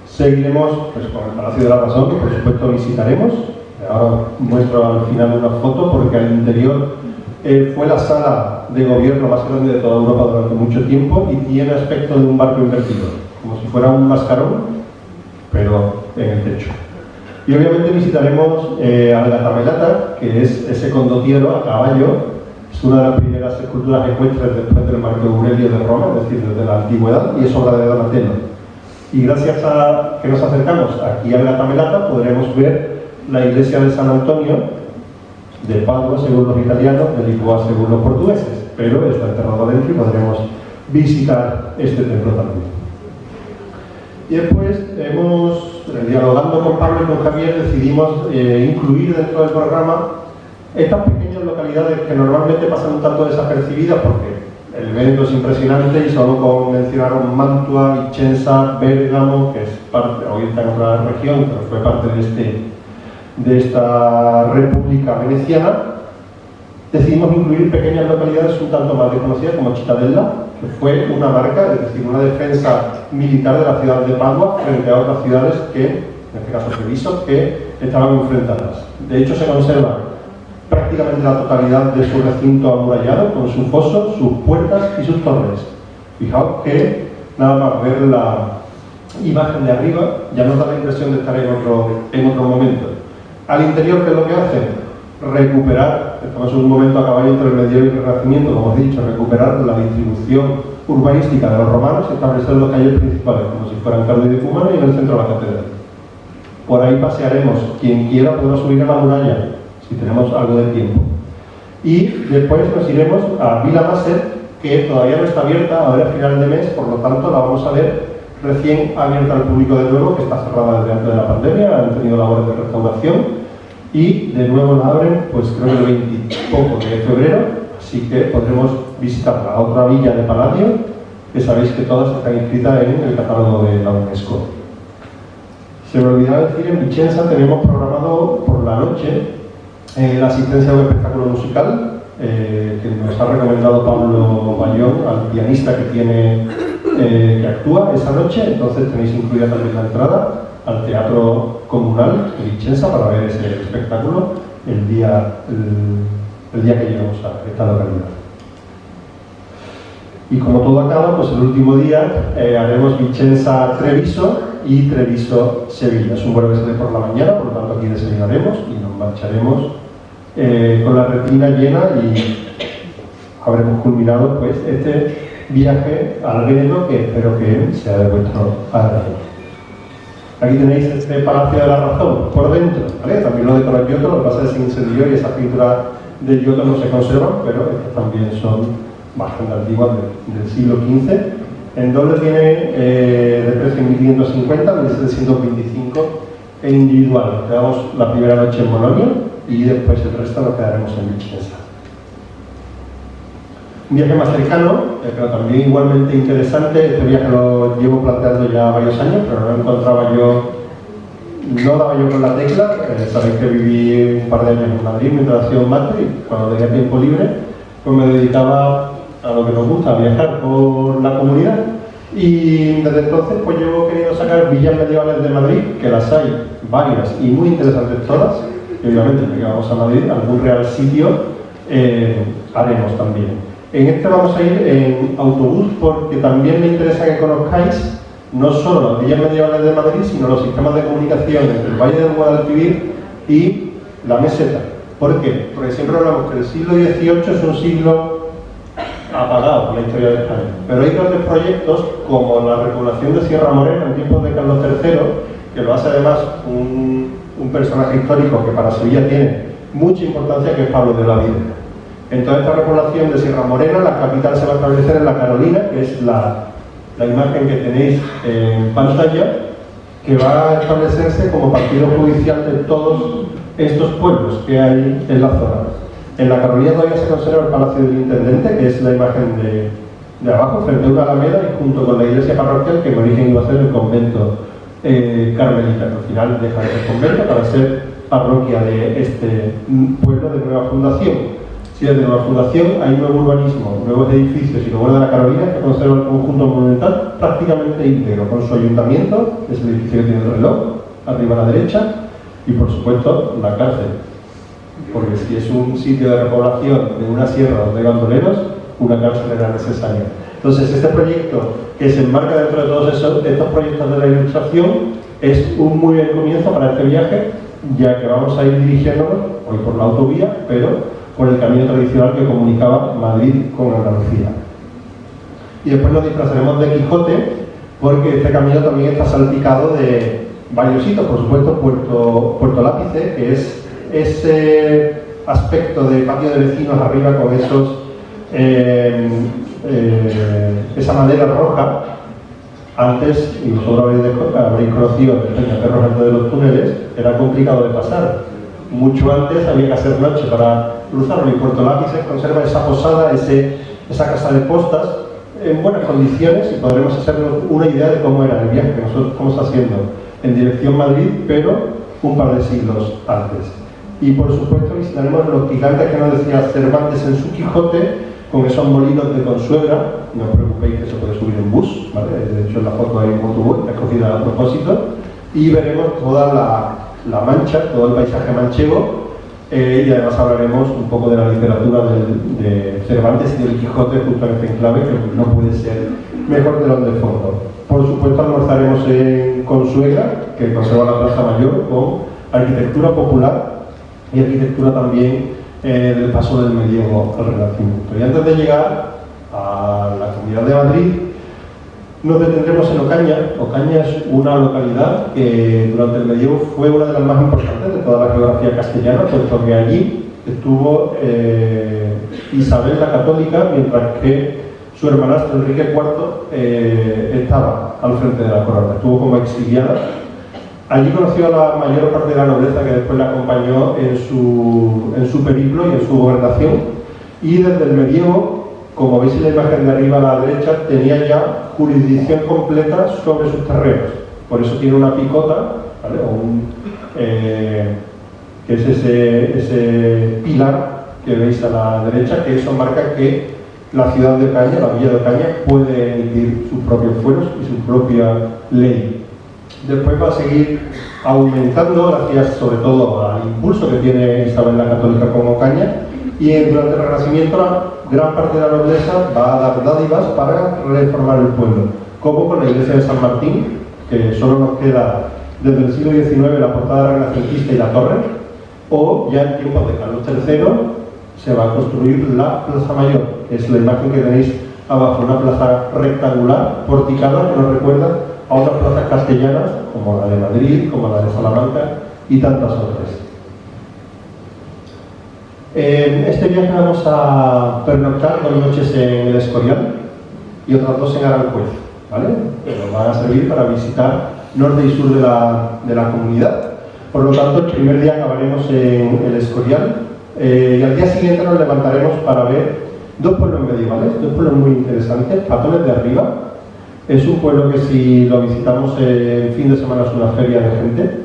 B: Seguiremos, pues, con el Palacio de la Razón, que por supuesto visitaremos. Ahora muestro al final una foto, porque al interior fue la sala de gobierno más grande de toda Europa durante mucho tiempo y tiene aspecto de un barco invertido, como si fuera un mascarón, pero en el techo. Y obviamente visitaremos al Gatamelata, que es ese condottiero a caballo. Es una de las primeras esculturas ecuestres después del Marco Aurelio de Roma, es decir, desde la antigüedad, y es obra de Donatello. Y gracias a que nos acercamos aquí al Gatamelata podremos ver la iglesia de San Antonio, de Padua según los italianos, de Lisboa según los portugueses, pero está enterrado dentro y podremos visitar este templo también. Y después dialogando con Pablo y con Javier, decidimos incluir dentro del programa estas pequeñas localidades que normalmente pasan un tanto desapercibidas porque el evento es impresionante y solo con mencionar Mantua, Vicenza, Bérgamo, que es parte, hoy está en otra región, pero fue parte de esta República Veneciana, decidimos incluir pequeñas localidades un tanto más desconocidas como Cittadella, que fue una marca, es decir, una defensa militar de la ciudad de Padua frente a otras ciudades que, en este caso Treviso, que estaban enfrentadas. De hecho, se conserva prácticamente la totalidad de su recinto amurallado, con su foso, sus puertas y sus torres. Fijaos que, nada más ver la imagen de arriba, ya nos da la impresión de estar en otro momento. Al interior, ¿qué es lo que hacen? Recuperar, estamos en un momento a caballo entre el medievo y el renacimiento, como os he dicho, recuperar la distribución urbanística de los romanos y establecer los calles principales, como si fueran Cardo y Decumano, y en el centro de la catedral. Por ahí pasearemos, quien quiera podrá subir a la muralla, si tenemos algo de tiempo. Y después nos iremos a Villa Maser, que todavía no está abierta, ahora a final de mes, por lo tanto la vamos a ver recién abierta al público de nuevo, que está cerrada desde antes de la pandemia, han tenido labores de restauración. y de nuevo la abren, pues creo que el 20 poco de febrero, así que podremos visitar la otra villa de Palladio, que sabéis que todas están inscritas en el catálogo de la UNESCO. Se me olvidaba decir, en Vicenza tenemos programado por la noche la asistencia a un espectáculo musical que nos ha recomendado Pablo Bayón, al pianista que actúa esa noche. Entonces tenéis incluida también la entrada al Teatro Comunal de Vicenza para ver ese espectáculo el día que lleguemos a esta localidad. Y como todo acaba, pues el último día haremos Vicenza-Treviso y Treviso-Sevilla. Es un vuelo que sale por la mañana, por lo tanto aquí desayunaremos y nos marcharemos con la retina llena y habremos culminado pues este viaje al Gredo, que espero que sea de vuestro agrado. Aquí tenéis este Palacio de la Razón por dentro, ¿vale? También lo decora Giotto, lo que pasa es que se incendió y esas pinturas de Giotto no se conservan, pero estas también son bastante antiguas del siglo XV. En doble tiene de precio 1550, 1725 en individual. Nos quedamos la primera noche en Bolonia y después el resto nos quedaremos en Vicenza. Un viaje más cercano, pero también igualmente interesante. Este viaje lo llevo planteando ya varios años, pero no encontraba yo, no daba yo con la tecla. Sabéis que viví un par de años en Madrid mientras hacía un máster y cuando tenía tiempo libre, pues me dedicaba a lo que nos gusta, a viajar por la comunidad. Y desde entonces pues llevo queriendo sacar villas medievales de Madrid, que las hay varias y muy interesantes todas, y obviamente ya que vamos a Madrid, algún real sitio haremos también. En este vamos a ir en autobús porque también me interesa que conozcáis no solo las villas medievales de Madrid, sino los sistemas de comunicación entre el Valle del Guadalquivir y la Meseta. ¿Por qué? Porque siempre hablamos que el siglo XVIII es un siglo apagado en la historia de España. Pero hay grandes proyectos como la repoblación de Sierra Morena en tiempos de Carlos III, que lo hace además un personaje histórico que para Sevilla tiene mucha importancia, que es Pablo de la Vida. En toda esta repoblación de Sierra Morena, la capital se va a establecer en la Carolina, que es la imagen que tenéis en pantalla, que va a establecerse como partido judicial de todos estos pueblos que hay en la zona. En la Carolina todavía se conserva el Palacio del Intendente, que es la imagen de abajo, frente a una alameda y junto con la iglesia parroquial, que en origen iba a ser el convento carmelita, que al final deja de ser convento para ser parroquia de este pueblo de nueva fundación. Si es de nueva fundación, hay nuevo urbanismo, nuevos edificios y luego de la Carolina, que conserva el conjunto monumental prácticamente íntegro, con su ayuntamiento, que es el edificio que tiene el reloj, arriba a la derecha, y por supuesto la cárcel. Porque si es un sitio de repoblación de una sierra donde hay bandoleros, una cárcel era necesaria. Entonces, este proyecto, que se enmarca dentro de todos estos proyectos de la Ilustración, es un muy buen comienzo para este viaje, ya que vamos a ir dirigiéndonos, hoy por la autovía, pero por el camino tradicional que comunicaba Madrid con Andalucía. Y después nos disfrazaremos de Quijote, porque este camino también está salpicado de varios sitios, por supuesto Puerto Lápice, que es ese aspecto de patio de vecinos arriba con esa madera roja. Antes, y vosotros habréis conocido el Peñaperros antes de los túneles, era complicado de pasar. Mucho antes había que hacer noche para cruzarlo, y Puerto Lápice conserva esa posada, esa casa de postas en buenas condiciones, y podremos hacernos una idea de cómo era el viaje que nosotros estamos haciendo en dirección Madrid, pero un par de siglos antes. Y por supuesto visitaremos los gigantes que nos decía Cervantes en su Quijote, con esos molinos de Consuegra. No os preocupéis que se puede subir en bus, ¿vale? De hecho en la foto hay un autobús, está escogida a propósito, y veremos toda la Mancha, todo el paisaje manchego, y además hablaremos un poco de la literatura de Cervantes y del Quijote justo en este enclave, que no puede ser mejor telón de fondo. Por supuesto almorzaremos en Consuegra, que conserva la Plaza Mayor, con arquitectura popular y arquitectura también del paso del medievo al Renacimiento. Y antes de llegar a la Comunidad de Madrid, nos detendremos en Ocaña. Ocaña es una localidad que durante el medievo fue una de las más importantes de toda la geografía castellana, puesto que allí estuvo Isabel la Católica, mientras que su hermanastro Enrique IV estaba al frente de la corona. Estuvo como exiliada Allí conoció a la mayor parte de la nobleza que después le acompañó en su periplo y en su gobernación. Y desde el medievo, como veis en la imagen de arriba a la derecha, tenía ya jurisdicción completa sobre sus terrenos. Por eso tiene una picota, ¿vale? Que es ese pilar que veis a la derecha, que eso marca que la ciudad de Ocaña, la villa de Ocaña, puede emitir sus propios fueros y su propia ley. Después va a seguir aumentando gracias sobre todo al impulso que tiene Isabel la Católica con Ocaña, y durante el Renacimiento gran parte de la nobleza va a dar dádivas para reformar el pueblo, como con la iglesia de San Martín, que solo nos queda desde el siglo XIX la portada renacentista y la torre, o ya en tiempos de Carlos III se va a construir la Plaza Mayor, que es la imagen que tenéis abajo, una plaza rectangular, porticada, que nos recuerda a otras plazas castellanas, como la de Madrid, como la de Salamanca y tantas otras. En este viaje vamos a pernoctar 2 noches en el Escorial y otras 2 en Aranjuez, ¿vale? Que nos van a servir para visitar norte y sur de la comunidad. Por lo tanto, el primer día acabaremos en el Escorial y al día siguiente nos levantaremos para ver 2 pueblos medievales, 2 pueblos muy interesantes. Patones de Arriba es un pueblo que si lo visitamos en fin de semana es una feria de gente.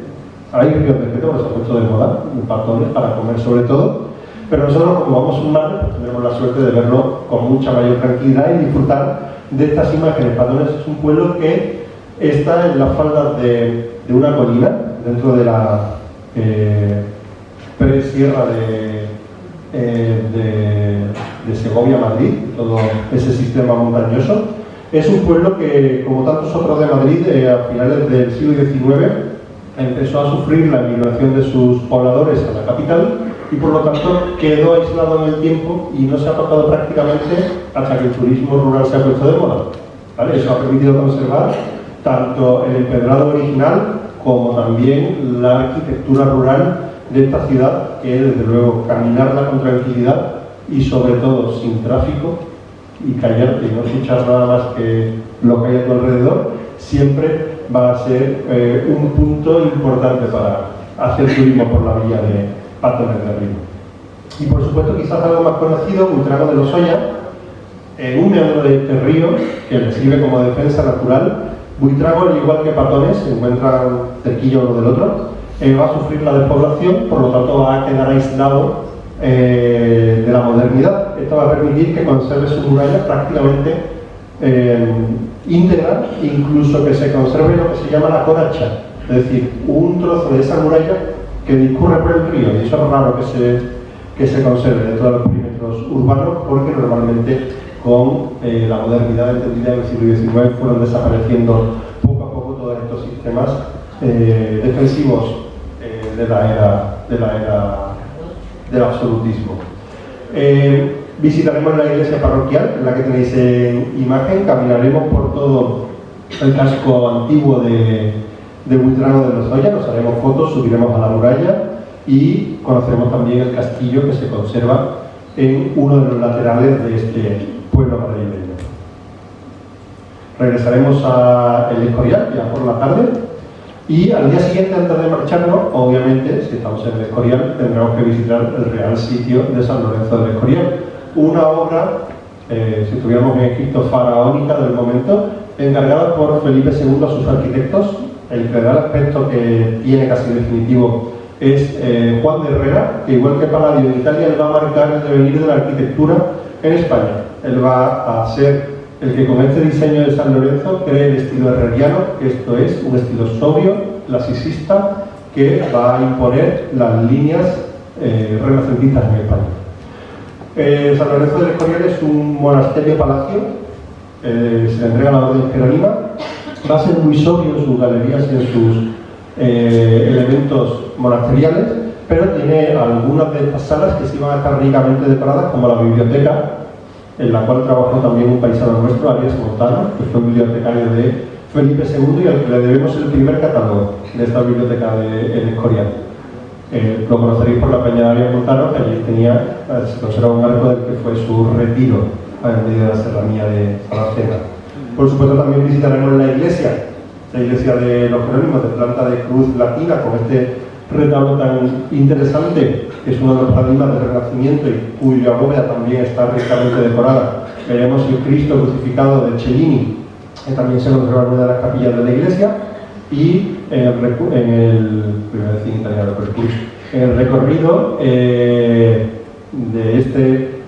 B: Hay ríos de gente, pues se ha puesto de moda, Patones para comer sobre todo. Pero nosotros, como vamos un mar, pues tenemos la suerte de verlo con mucha mayor tranquilidad y disfrutar de estas imágenes. Patones es un pueblo que está en las faldas de una colina, dentro de la presierra de Segovia-Madrid, todo ese sistema montañoso. Es un pueblo que, como tantos otros de Madrid, a finales del siglo XIX empezó a sufrir la migración de sus pobladores a la capital y por lo tanto quedó aislado en el tiempo y no se ha tocado prácticamente hasta que el turismo rural se ha puesto de moda, ¿vale? Eso ha permitido conservar tanto el empedrado original como también la arquitectura rural de esta ciudad, que desde luego caminarla con tranquilidad y sobre todo sin tráfico y callarte y no escuchar nada más que lo que hay a tu alrededor, siempre va a ser un punto importante para hacer turismo por la villa de Patones de Arriba. Y por supuesto, quizás algo más conocido, Buitrago de Lozoya, un meandro de este río que le sirve como defensa natural. Buitrago, al igual que Patones, se encuentran cerquillo uno del otro, va a sufrir la despoblación, por lo tanto va a quedar aislado de la modernidad. Esto va a permitir que conserve su muralla prácticamente íntegra, incluso que se conserve lo que se llama la coracha, es decir, un trozo de esa muralla que discurre por el río, y eso es raro que se conserve dentro de los perímetros urbanos, porque normalmente con la modernidad entendida en el siglo XIX fueron desapareciendo poco a poco todos estos sistemas defensivos de la era del absolutismo. Visitaremos la iglesia parroquial, en la que tenéis en imagen, caminaremos por todo el casco antiguo de Buitrago de Lozoya, nos haremos fotos, subiremos a la muralla y conoceremos también el castillo que se conserva en uno de los laterales de este pueblo madrileño. Regresaremos a El Escorial ya por la tarde y al día siguiente, antes de marcharnos, obviamente, si estamos en El Escorial, tendremos que visitar el Real Sitio de San Lorenzo del Escorial, una obra, si estuviéramos en Egipto, faraónica del momento, encargada por Felipe II a sus arquitectos. El que da el aspecto que tiene casi definitivo es Juan de Herrera, que igual que Palladio en Italia, él va a marcar el devenir de la arquitectura en España. Él va a ser el que con este diseño de San Lorenzo cree el estilo herreriano, que esto es un estilo sobrio, clasicista, que va a imponer las líneas renacentistas en España. San Lorenzo del Escorial es un monasterio-palacio, se le entrega la orden jerónima. Va a ser muy sobrio en sus galerías y en sus elementos monasteriales, pero tiene algunas de estas salas que sí van a estar ricamente decoradas, como la biblioteca, en la cual trabajó también un paisano nuestro, Arias Montano, que fue bibliotecario de Felipe II y al que le debemos el primer catálogo de esta biblioteca de El Escorial. Lo conoceréis por la peña de Arias Montano, que allí se conserva un arco del que fue su retiro en medio de la serranía de Sarracena. Por supuesto, también visitaremos la iglesia la iglesia de los Jerónimos de planta de cruz latina, con este retablo tan interesante, que es uno de los paradigmas del Renacimiento y cuya bóveda también está ricamente decorada. Veremos el Cristo crucificado de Cellini, que también se conserva en una de las capillas de la iglesia, y en el recorrido de este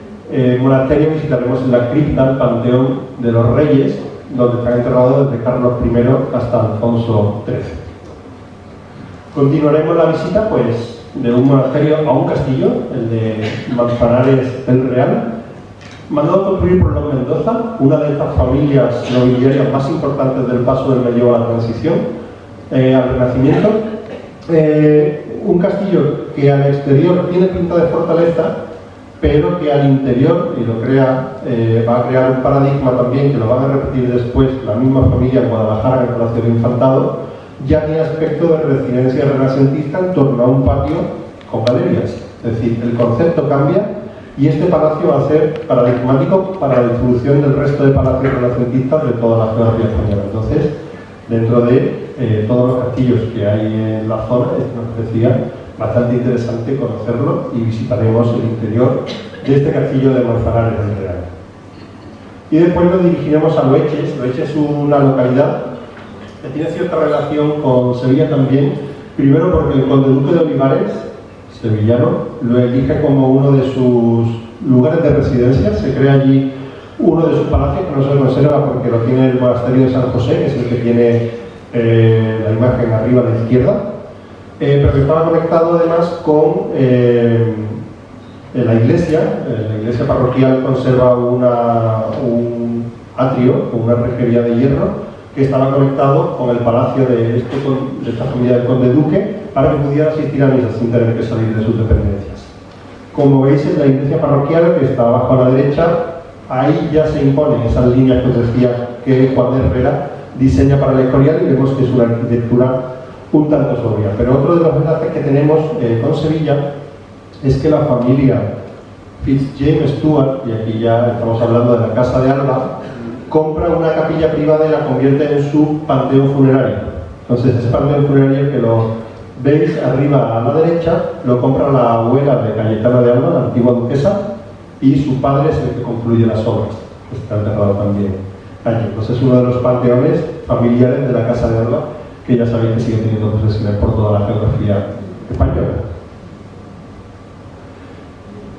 B: monasterio visitaremos la cripta, el Panteón de los Reyes, donde están enterrados desde Carlos I hasta Alfonso XIII. Continuaremos la visita pues, de un monasterio a un castillo, el de Manzanares el Real, mandado a construir por los Mendoza, una de estas familias nobiliarias más importantes del paso del medievo a la transición, al Renacimiento. Un castillo que al exterior tiene pinta de fortaleza, pero que al interior, y lo crea, va a crear un paradigma también, que lo van a repetir después la misma familia en Guadalajara, en el Palacio del Infantado, ya tiene aspecto de residencia renacentista en torno a un patio con galerías. Es decir, el concepto cambia y este palacio va a ser paradigmático para la distribución del resto de palacios renacentistas de toda la geografía española. Entonces, dentro de todos los castillos que hay en la zona, nos parecía bastante interesante conocerlo y visitaremos el interior de este castillo de Manzanares del Real. Y después nos dirigiremos a Loeches. Loeches es una localidad que tiene cierta relación con Sevilla también, primero porque el conde duque de Olivares, sevillano, lo elige como uno de sus lugares de residencia. Se crea allí uno de sus palacios, que no se conserva porque lo tiene el monasterio de San José, que es el que tiene la imagen arriba a la izquierda, pero que estaba conectado además con la iglesia. La iglesia parroquial conserva un atrio con una rejería de hierro que estaba conectado con el palacio de esta familia del conde duque para que pudiera asistir a misas sin tener que salir de sus dependencias. Como veis, en la iglesia parroquial, que está abajo a la derecha, ahí ya se imponen esas líneas que os decía que Juan de Herrera diseña para la Escorial, y vemos que es una arquitectura un tanto sobria. Pero otro de los enlaces que tenemos con Sevilla es que la familia Fitzjames Stuart, y aquí ya estamos hablando de la Casa de Alba, compra una capilla privada y la convierte en su panteón funerario. Entonces, ese panteón funerario que lo veis arriba a la derecha, lo compra la abuela de Cayetana de Alba, la antigua duquesa, y su padre es el que concluye las obras. Está enterrado también allí. Entonces, es uno de los panteones familiares de la Casa de Alba, que ya sabéis que sigue teniendo posesiones por toda la geografía española.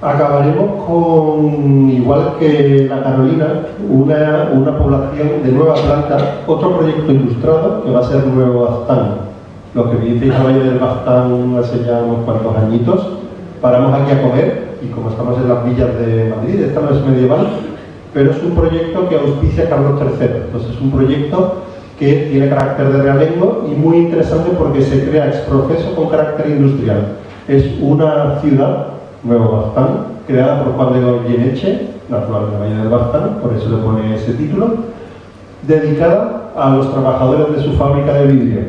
B: Acabaremos con, igual que la Carolina, una población de nueva planta, otro proyecto ilustrado que va a ser Nuevo Baztán. Los que visteis a Valle del Baztán hace ya unos cuantos añitos, paramos aquí a comer, y como estamos en las villas de Madrid, esta no es medieval, pero es un proyecto que auspicia Carlos III. Entonces es un proyecto que tiene carácter de realengo y muy interesante porque se crea ex profeso con carácter industrial. Es una ciudad, Nuevo Baztán, creada por Juan de Goyeneche, natural de Valle del Baztán, por eso le pone ese título, dedicada a los trabajadores de su fábrica de vidrio.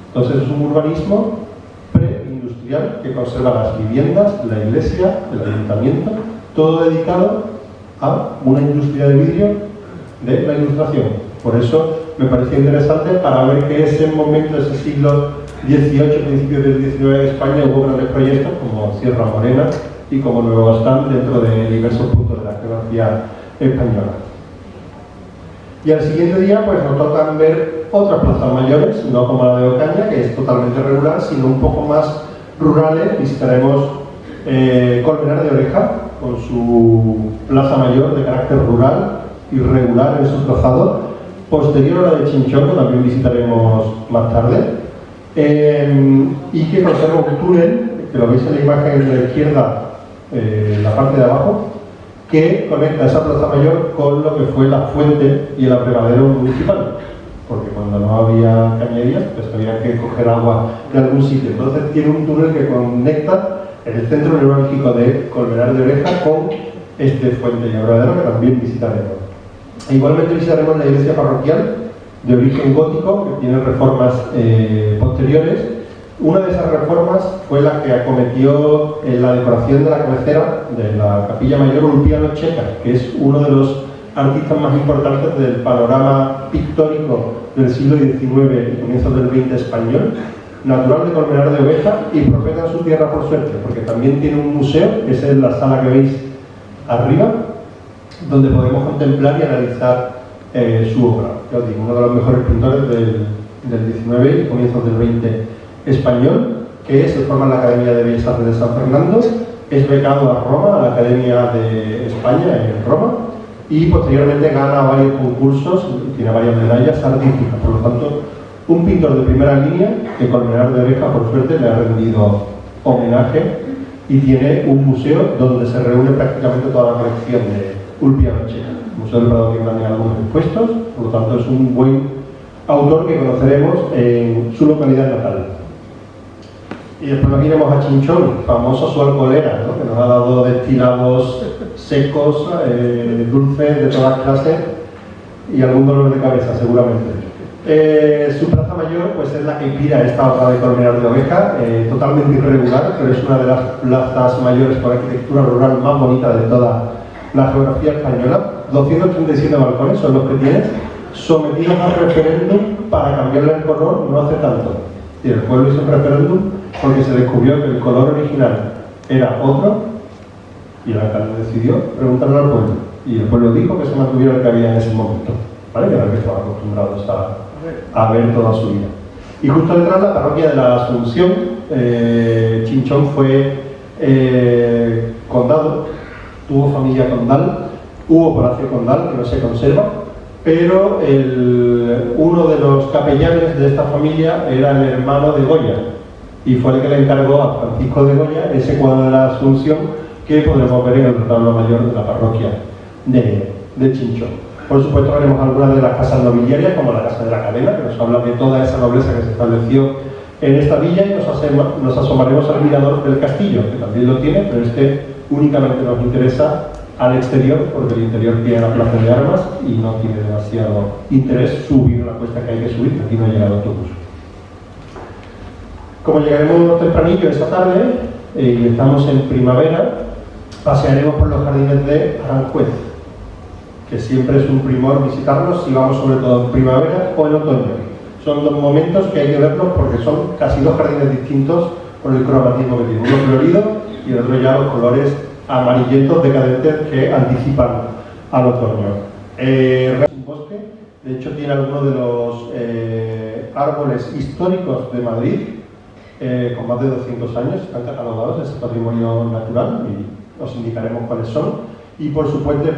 B: Entonces es un urbanismo preindustrial que conserva las viviendas, la iglesia, el ayuntamiento, todo dedicado a una industria de vidrio de la Ilustración. Por eso me parecía interesante para ver que ese momento, ese siglo XVIII, principios del XIX en España, hubo grandes proyectos como Sierra Morena y como Nuevo Baztán dentro de diversos puntos de la geografía española. Y al siguiente día pues nos tocan ver otras plazas mayores, no como la de Ocaña, que es totalmente regular, sino un poco más rurales. Visitaremos Colmenar de Oreja, con su plaza mayor de carácter rural, irregular en su trazado, posterior a la de Chinchón, que también visitaremos más tarde, y que conserva un túnel, que lo veis en la imagen de la izquierda, la parte de abajo, que conecta esa plaza mayor con lo que fue la fuente y el abrevadero municipal, porque cuando no había cañerías, pues había que coger agua de algún sitio. Entonces tiene un túnel que conecta el centro neurálgico de Colmenar de Oreja con este fuente y abrevadero, que también visitaremos. E igualmente visitaremos la iglesia parroquial de origen gótico, que tiene reformas posteriores. Una de esas reformas fue la que acometió la decoración de la cabecera de la capilla mayor Ulpiano Checa, que es uno de los artistas más importantes del panorama pictórico del siglo XIX y comienzos del XX español, natural de Colmenar de Oveja y profeta en su tierra por suerte, porque también tiene un museo, esa es la sala que veis arriba, donde podemos contemplar y analizar su obra. Ya os digo, uno de los mejores pintores del XIX y comienzos del XX español, que se forma en la Academia de Bellas Artes de San Fernando, es becado a Roma, a la Academia de España en Roma, y posteriormente gana varios concursos y tiene varias medallas artísticas. Por lo tanto, un pintor de primera línea que Colmenar de Oveja, por suerte, le ha rendido homenaje y tiene un museo donde se reúne prácticamente toda la colección de Ulpiano Checa. El Museo del Prado tiene también algunos expuestos, por lo tanto es un buen autor que conoceremos en su localidad natal. Y después nos iremos a Chinchón, famoso su alcoholera, ¿no? Que nos ha dado destilados secos, dulces de todas clases y algún dolor de cabeza seguramente. Su plaza mayor pues es la que inspira esta obra de Colmenar de Oveja, totalmente irregular, pero es una de las plazas mayores por arquitectura rural más bonita de toda la geografía española. 237 balcones son los que tiene, sometidos a referéndum para cambiarle el color no hace tanto. Y el pueblo hizo un referéndum porque se descubrió que el color original era otro y el alcalde decidió preguntarle al pueblo. Y el pueblo dijo que se mantuviera el que había en ese momento, ¿vale? Que era el que estaban acostumbrados a ver toda su vida. Y justo detrás la parroquia de la Asunción, Chinchón fue condado, tuvo familia condal, hubo palacio condal que no se conserva, pero uno de los capellanes de esta familia era el hermano de Goya y fue el que le encargó a Francisco de Goya ese cuadro de la Asunción que podremos ver en el retablo mayor de la parroquia de Chinchón. Por supuesto veremos algunas de las casas nobiliarias, como la Casa de la Cadena, que nos habla de toda esa nobleza que se estableció en esta villa, y nos asomaremos al mirador del castillo, que también lo tiene, pero este únicamente nos interesa al exterior, porque el interior tiene la plaza de armas y no tiene demasiado interés subir la cuesta que hay que subir, que aquí no llega el autobús. Como llegaremos tempranillo esta tarde y estamos en primavera, pasearemos por los jardines de Aranjuez, que siempre es un primor visitarlos si vamos sobre todo en primavera o en otoño. Son dos momentos que hay que verlos porque son casi dos jardines distintos por el cromatismo que tiene. Uno florido y el otro ya los colores amarillentos decadentes que anticipan al otoño. Es un bosque, de hecho tiene algunos de los árboles históricos de Madrid, con más de 200 años, están catalogados en ese patrimonio natural y os indicaremos cuáles son. Y por supuesto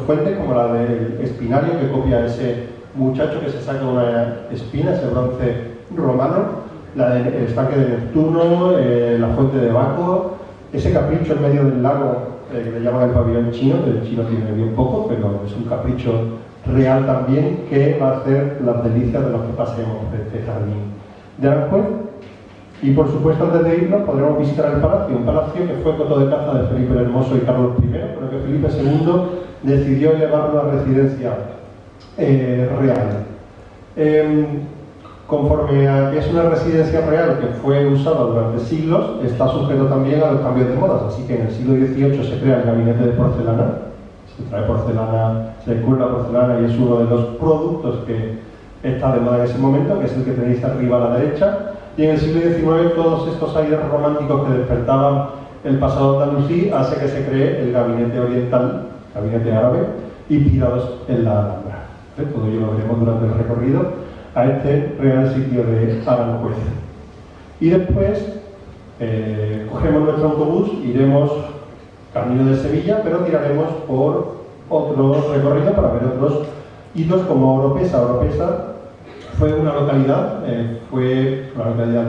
B: fuentes como la del Espinario, que copia a ese muchacho que se saca una espina, ese bronce romano, el estanque de Neptuno, la fuente de Baco, ese capricho en medio del lago que le llaman el pabellón chino, que el chino tiene bien poco, pero es un capricho real también que va a hacer las delicias de los que pasemos por este jardín de Aranjuez. Y por supuesto, antes de irnos, podremos visitar el palacio, un palacio que fue coto de caza de Felipe el Hermoso y Carlos I, pero que Felipe II decidió elevarlo a residencia real. Conforme a que es una residencia real que fue usada durante siglos, está sujeto también a los cambios de modas, así que en el siglo XVIII se crea el gabinete de porcelana, se trae porcelana, se descubre la porcelana y es uno de los productos que está de moda en ese momento, que es el que tenéis arriba a la derecha. Y en el siglo XIX todos estos aires románticos que despertaban el pasado andalusí hace que se cree el gabinete oriental, gabinete árabe, inspirados en la Alhambra. Todo ello lo veremos durante el recorrido a este real sitio de Aranjuez. Y después cogemos nuestro autobús, iremos camino de Sevilla, pero tiraremos por otro recorrido para ver otros hitos como Oropesa. Oropesa fue una localidad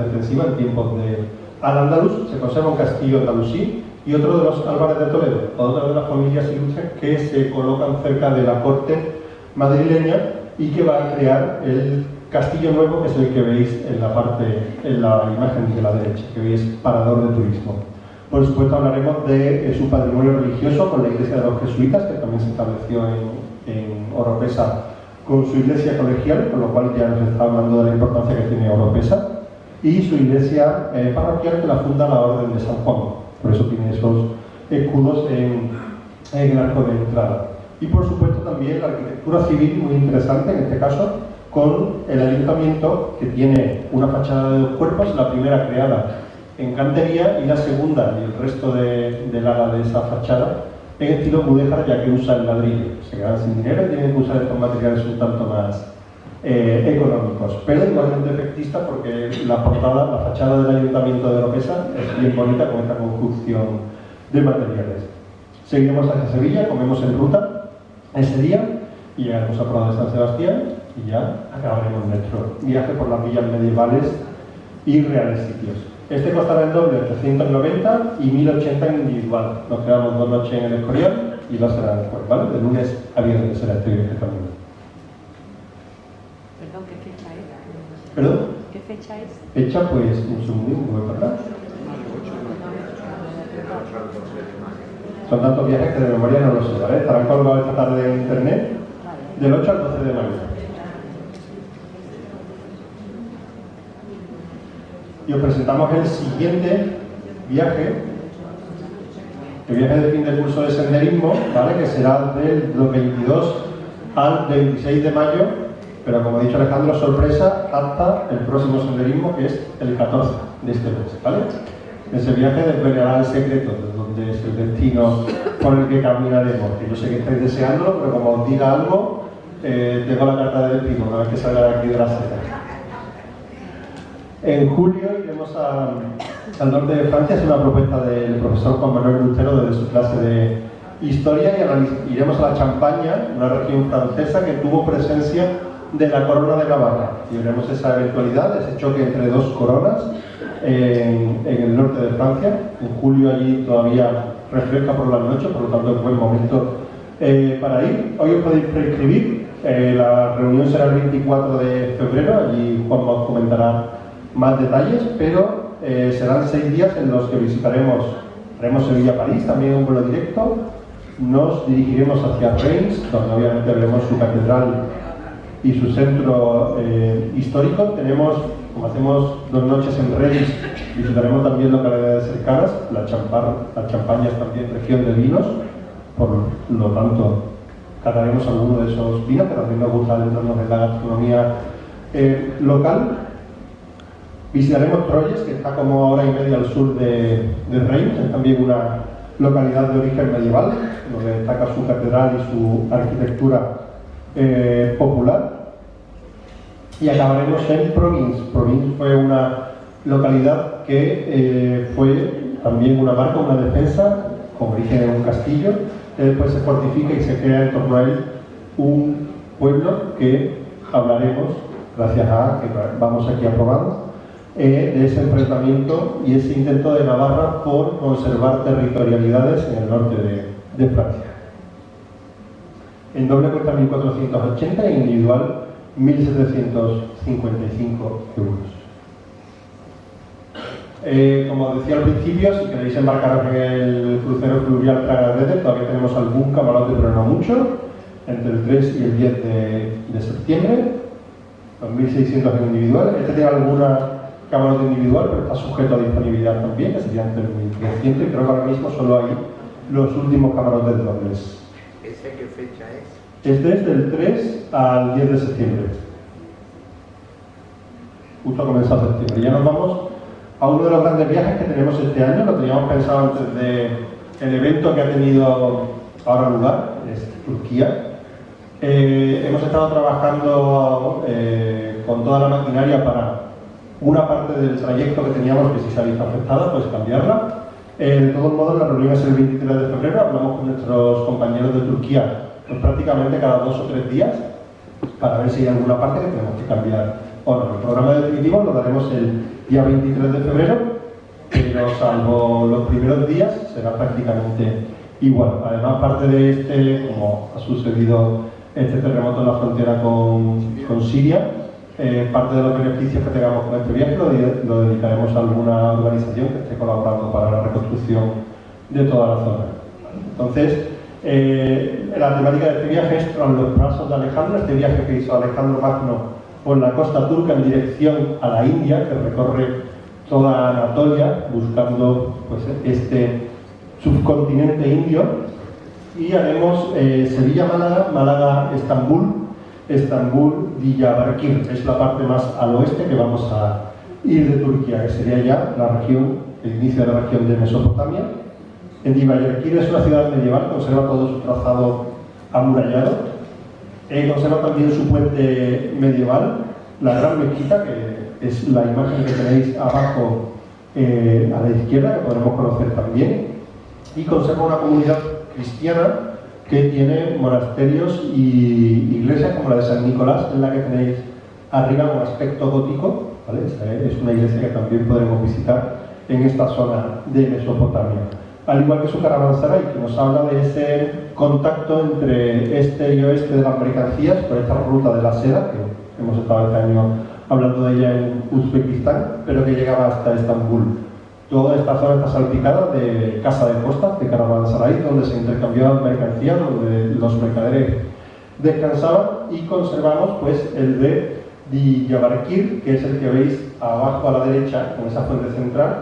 B: defensiva en tiempos de Al-Ándalus. Se conserva un castillo andalusí y otro de los Álvarez de Toledo, otra de las familias ilustres que se colocan cerca de la corte madrileña y que va a crear el castillo nuevo, que es el que veis en la imagen de la derecha, que veis parador de turismo. Por supuesto hablaremos de su patrimonio religioso con la iglesia de los jesuitas, que también se estableció en Oropesa con su iglesia colegial, con lo cual ya nos está hablando de la importancia que tiene Oropesa, y su iglesia parroquial, que la funda la Orden de San Juan, por eso tiene esos escudos en el arco de entrada. y por supuesto también la arquitectura civil, muy interesante en este caso, con el ayuntamiento que tiene una fachada de 2 cuerpos, la primera creada en cantería y la segunda y el resto del ala de esa fachada en estilo mudéjar, ya que usa el ladrillo. Se quedan sin dinero y tienen que usar estos materiales un tanto más económicos, pero igualmente efectista porque la portada, la fachada del ayuntamiento de Oropesa es bien bonita con esta construcción de materiales. Seguiremos hacia Sevilla, comemos en ruta ese día y llegaremos a Prado de San Sebastián y ya acabaremos nuestro viaje por las villas medievales y reales sitios. Este costará el doble, 890 y 1080 en individual. Nos quedamos 2 noches en el Escorial y 2 serán después, ¿vale? De lunes a viernes será este viaje también.
E: Perdón, ¿qué fecha es?
B: ¿Perdón?
E: ¿Qué fecha es?
B: Fecha, pues, un segundo, voy para atrás. Son tantos viajes que de memoria no lo sé, ¿vale? Estarán colgados esta tarde en internet, del 8 al 12 de mayo. Y os presentamos el siguiente viaje, el viaje de fin de curso de senderismo, ¿vale? Que será del 22 al 26 de mayo, pero como ha dicho Alejandro, sorpresa hasta el próximo senderismo, que es el 14 de este mes, ¿vale? Ese viaje desvelará el secreto de dónde es el destino por el que caminaremos, que yo sé que estáis deseándolo, pero como os diga algo, tengo la carta de destino una vez que salga de aquí de la seta. En julio iremos al norte de Francia, es una propuesta del profesor Juan Manuel Lutero desde su clase de Historia, y iremos a la Champaña, una región francesa que tuvo presencia de la corona de Navarra. Y veremos esa eventualidad, ese choque entre 2 coronas en el norte de Francia. En julio allí todavía refresca por la noche, por lo tanto es buen momento para ir. Hoy os podéis prescribir, la reunión será el 24 de febrero, allí Juan os comentará más detalles, pero serán 6 días en los que haremos Sevilla-París, también un vuelo directo, nos dirigiremos hacia Reims, donde obviamente veremos su catedral y su centro histórico. Como hacemos 2 noches en Reims, visitaremos también localidades cercanas, la Champaña es también región de vinos, por lo tanto cataremos alguno de esos vinos que también nos gusta adentrarnos en la gastronomía local. Visitaremos Troyes, que está como a hora y media al sur de Reims, es también una localidad de origen medieval, donde destaca su catedral y su arquitectura popular. Y acabaremos en Provins. Provins fue una localidad que fue también una marca, una defensa, con origen en un castillo, que después se fortifica y se crea en torno a él un pueblo que hablaremos, gracias a que vamos aquí aprobando, de ese enfrentamiento y ese intento de Navarra por conservar territorialidades en el norte de Francia. En doble cuesta 1.480 e individual 1.755 euros. Como decía al principio, si queréis embarcaros en el crucero fluvial Praga Rede, todavía tenemos algún camarote, pero no mucho, entre el 3 y el 10 de septiembre, 2.600 en individual. Este tiene alguna camarote individual, pero está sujeto a disponibilidad también, que serían 3.300, y creo que ahora mismo solo hay los últimos camarotes dobles.
D: ¿Ese qué fecha es?
B: Este es del 3 al 10 de septiembre. Justo ha comenzado septiembre. Ya nos vamos a uno de los grandes viajes que tenemos este año. Lo teníamos pensado antes del evento que ha tenido ahora lugar, es Turquía. Hemos estado trabajando con toda la maquinaria para una parte del trayecto que teníamos, que si se ha visto afectada, pues cambiarla. De todos modos, la reunión es el 23 de febrero, hablamos con nuestros compañeros de Turquía pues prácticamente cada 2 o 3 días para ver si hay alguna parte que tenemos que cambiar o no. El programa definitivo lo daremos el día 23 de febrero, pero salvo los primeros días será prácticamente igual. Además, parte de como ha sucedido este terremoto en la frontera con Siria, parte de los beneficios que tengamos con este viaje lo dedicaremos a alguna organización que esté colaborando para la reconstrucción de toda la zona. Entonces, la temática de este viaje es tras los pasos de Alejandro, este viaje que hizo Alejandro Magno por la costa turca en dirección a la India, que recorre toda Anatolia buscando pues, este subcontinente indio. y haremos Sevilla-Málaga, Málaga-Estambul, Estambul-Diyarbakir, es la parte más al oeste que vamos a ir de Turquía, que sería ya la región, el inicio de la región de Mesopotamia. En Diyarbakir es una ciudad medieval, conserva todo su trazado amurallado, conserva también su puente medieval, la gran mezquita, que es la imagen que tenéis abajo a la izquierda, que podremos conocer también, y conserva una comunidad cristiana que tiene monasterios y iglesias como la de San Nicolás, en la que tenéis arriba un aspecto gótico, ¿vale? Es una iglesia que también podremos visitar en esta zona de Mesopotamia. Al igual que su caravanserai, que nos habla de ese contacto entre este y oeste de las mercancías por esta ruta de la seda, que hemos estado este año hablando de ella en Uzbekistán, pero que llegaba hasta Estambul. Toda esta zona está salpicada de casa de postas, de caravanserai, donde se intercambiaban mercancías, donde los mercaderes descansaban, y conservamos pues el de Diyarbakir, que es el que veis abajo a la derecha, con esa fuente central,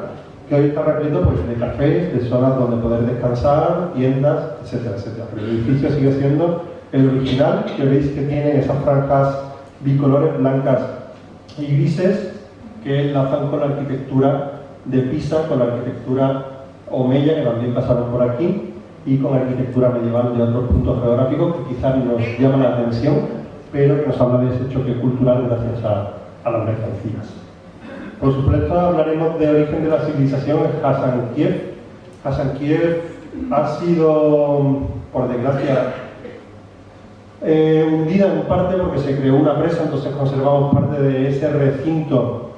B: que hoy está repleto pues, de cafés, de zonas donde poder descansar, tiendas, etcétera, etcétera. Pero el edificio sigue siendo el original, que veis que tiene esas franjas bicolores blancas y grises que enlazan con la arquitectura de Pisa, con la arquitectura omeya, que también pasaron por aquí, y con arquitectura medieval de otros puntos geográficos que quizás nos llaman la atención, pero que nos habla de ese choque cultural gracias a las mercancías. Por supuesto, hablaremos de origen de la civilización en Hasankeyf. Hasankeyf ha sido, por desgracia, hundida en parte porque se creó una presa, entonces conservamos parte de ese recinto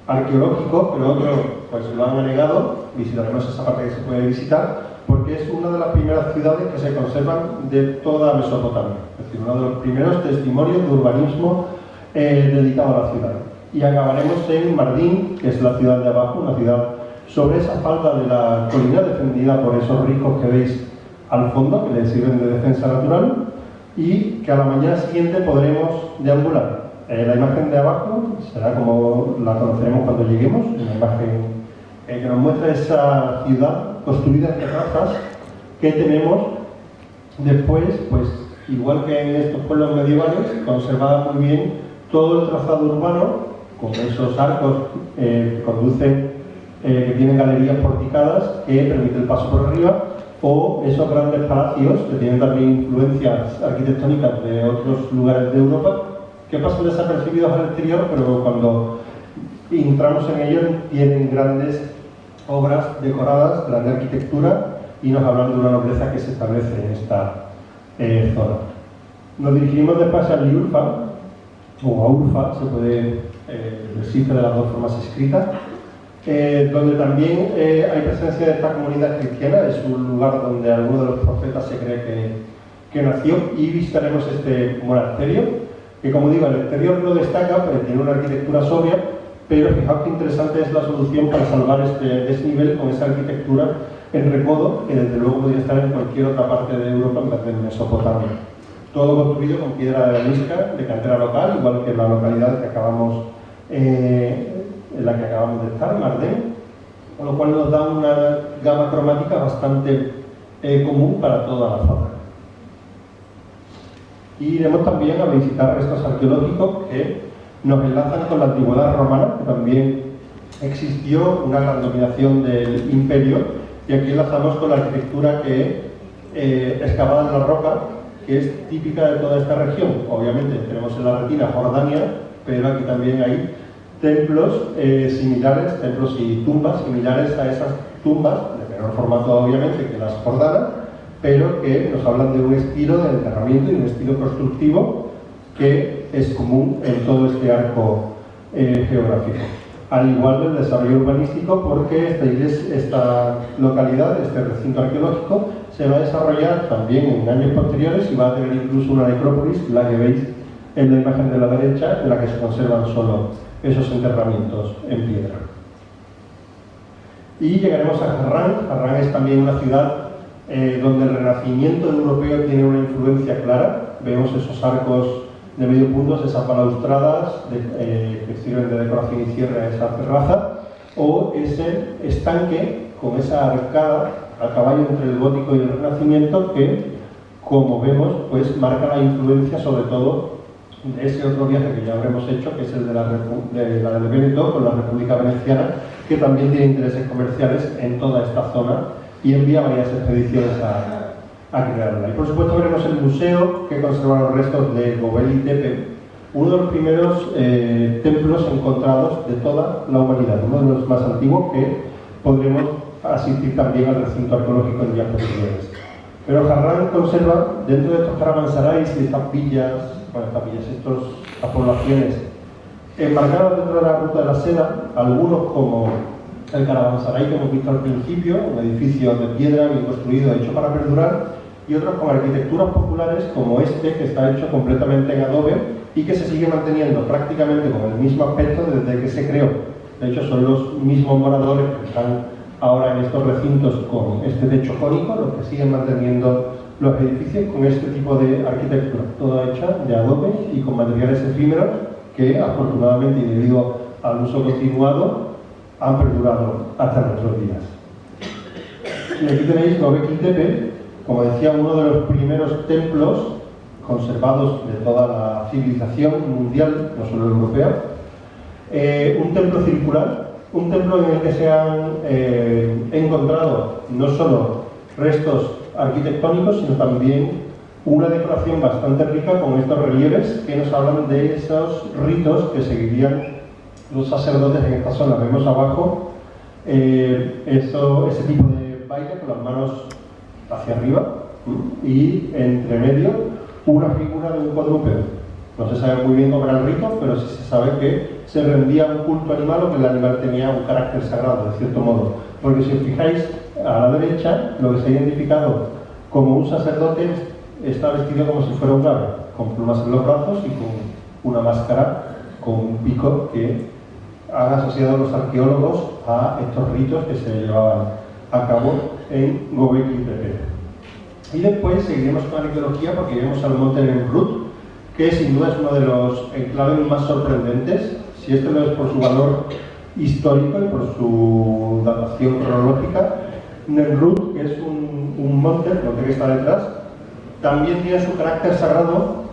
B: arqueológico, pero otros pues, lo han anegado. Visitaremos esa parte que se puede visitar, porque es una de las primeras ciudades que se conservan de toda Mesopotamia, es decir, uno de los primeros testimonios de urbanismo dedicado a la ciudad. Y acabaremos en Mardin, que es la ciudad de abajo, una ciudad sobre esa falda de la colina, defendida por esos ricos que veis al fondo, que les sirven de defensa natural, y que a la mañana siguiente podremos deambular. La imagen de abajo será como la conoceremos cuando lleguemos, una imagen que nos muestra esa ciudad construida en terrazas que tenemos después, pues igual que en estos pueblos medievales, conservada muy bien todo el trazado urbano, con esos arcos que conducen, que tienen galerías porticadas que permiten el paso por arriba, o esos grandes palacios que tienen también influencias arquitectónicas de otros lugares de Europa, que pasan desapercibidos al exterior, pero cuando entramos en ellos tienen grandes obras decoradas, grande arquitectura, y nos hablan de una nobleza que se establece en esta zona. Nos dirigimos después a Liurfa, o a Urfa, se puede decir de las dos formas escritas, donde también hay presencia de esta comunidad cristiana. Es un lugar donde alguno de los profetas se cree que nació, y visitaremos este monasterio, que como digo, el exterior no destaca, pero tiene una arquitectura sobria, pero fijaos qué interesante es la solución para salvar este desnivel con esa arquitectura en recodo, que desde luego podría estar en cualquier otra parte de Europa en vez de en Mesopotamia. Todo construido con piedra de arenisca, de cantera local, igual que la localidad que acabamos, en la que acabamos de estar, Mardin, con lo cual nos da una gama cromática bastante común para toda la zona. Y iremos también a visitar restos arqueológicos que nos enlazan con la antigüedad romana, que también existió una gran dominación del imperio, y aquí enlazamos con la arquitectura que excavada en la roca, que es típica de toda esta región. Obviamente tenemos en la retina Jordania, pero aquí también hay templos similares, templos y tumbas similares a esas tumbas, de menor formato obviamente que las jordanas, pero que nos hablan de un estilo de enterramiento y un estilo constructivo que es común en todo este arco geográfico. Al igual del desarrollo urbanístico, porque esta localidad, este recinto arqueológico, se va a desarrollar también en años posteriores y va a tener incluso una necrópolis, la que veis en la imagen de la derecha, en la que se conservan solo esos enterramientos en piedra. Y llegaremos a Harran. Harran es también una ciudad donde el renacimiento europeo tiene una influencia clara. Vemos esos arcos de medio punto, esas balaustradas que sirven de decoración y cierre a esa terraza, o ese estanque con esa arcada a caballo entre el gótico y el renacimiento que, como vemos, pues marca la influencia sobre todo de ese otro viaje que ya habremos hecho, que es el de la de Veneto con la República Veneciana, que también tiene intereses comerciales en toda esta zona y envía varias expediciones a crearla. Y por supuesto veremos el museo que conserva los restos de Göbekli Tepe, uno de los primeros templos encontrados de toda la humanidad, uno de los más antiguos que podremos asistir también al recinto arqueológico en días posteriores. Pero Harran conserva dentro de estos caravansarais y estas villas, estas poblaciones enmarcadas dentro de la ruta de la seda, algunos como el caravansaray que hemos visto al principio, un edificio de piedra bien construido, hecho para perdurar, y otros con arquitecturas populares como este, que está hecho completamente en adobe y que se sigue manteniendo prácticamente con el mismo aspecto desde que se creó. De hecho, son los mismos moradores que están ahora en estos recintos con este techo cónico los que siguen manteniendo los edificios con este tipo de arquitectura, toda hecha de adobe y con materiales efímeros que, afortunadamente y debido al uso continuado, han perdurado hasta nuestros días. Y aquí tenéis Göbekli Tepe, como decía, uno de los primeros templos conservados de toda la civilización mundial, no solo europea. Un templo circular, un templo en el que se han encontrado no solo restos arquitectónicos, sino también una decoración bastante rica con estos relieves que nos hablan de esos ritos que seguirían los sacerdotes en esta zona. Vemos abajo ese tipo de baile con las manos hacia arriba y entre medio una figura de un cuadrúpedo. No se sabe muy bien cómo era el rito, pero sí se sabe que se rendía un culto animal o que el animal tenía un carácter sagrado, de cierto modo. Porque si os fijáis, a la derecha, lo que se ha identificado como un sacerdote está vestido como si fuera un ave, con plumas en los brazos y con una máscara con un pico que han asociado los arqueólogos a estos ritos que se llevaban a cabo en Göbekli Tepe. Y después seguiremos con la arqueología porque iremos al monte Nemrut, que sin duda es uno de los enclaves más sorprendentes, si este no es por su valor histórico y por su datación cronológica. Nemrut, que es un monte que está detrás, también tiene su carácter sagrado.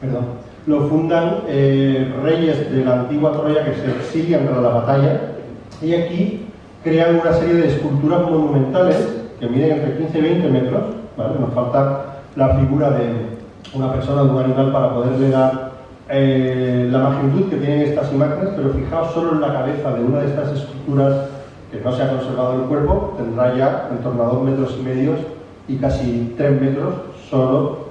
B: Perdón. Lo fundan reyes de la antigua Troya que se exilian tras la batalla y aquí crean una serie de esculturas monumentales que miden entre 15 y 20 metros, ¿vale? Nos falta la figura de una persona o de un animal para poderle dar la magnitud que tienen estas imágenes, pero fijaos solo en la cabeza de una de estas esculturas que no se ha conservado el cuerpo, tendrá ya en torno a 2,5 metros y casi 3 metros solo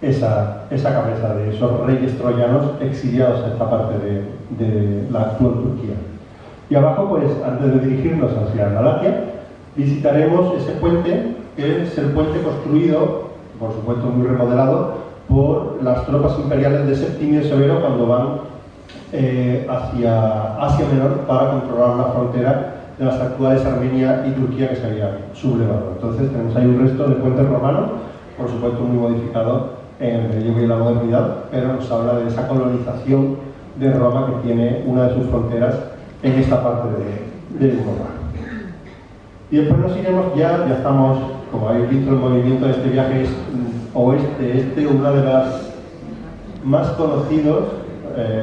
B: esa cabeza de esos reyes troyanos exiliados a esta parte de la actual Turquía. Y abajo, pues, antes de dirigirnos hacia Malaquia, visitaremos ese puente, que es el puente construido, por supuesto muy remodelado, por las tropas imperiales de Septimio Severo cuando van hacia Asia Menor para controlar la frontera de las actuales Armenia y Turquía que se había sublevado. Entonces tenemos ahí un resto de puente romano, por supuesto muy modificado en el medievo y la modernidad, pero nos habla de esa colonización de Roma que tiene una de sus fronteras en esta parte de Europa. Y después nos iremos ya estamos, como habéis visto, el movimiento de este viaje es oeste-este, una de las más conocidas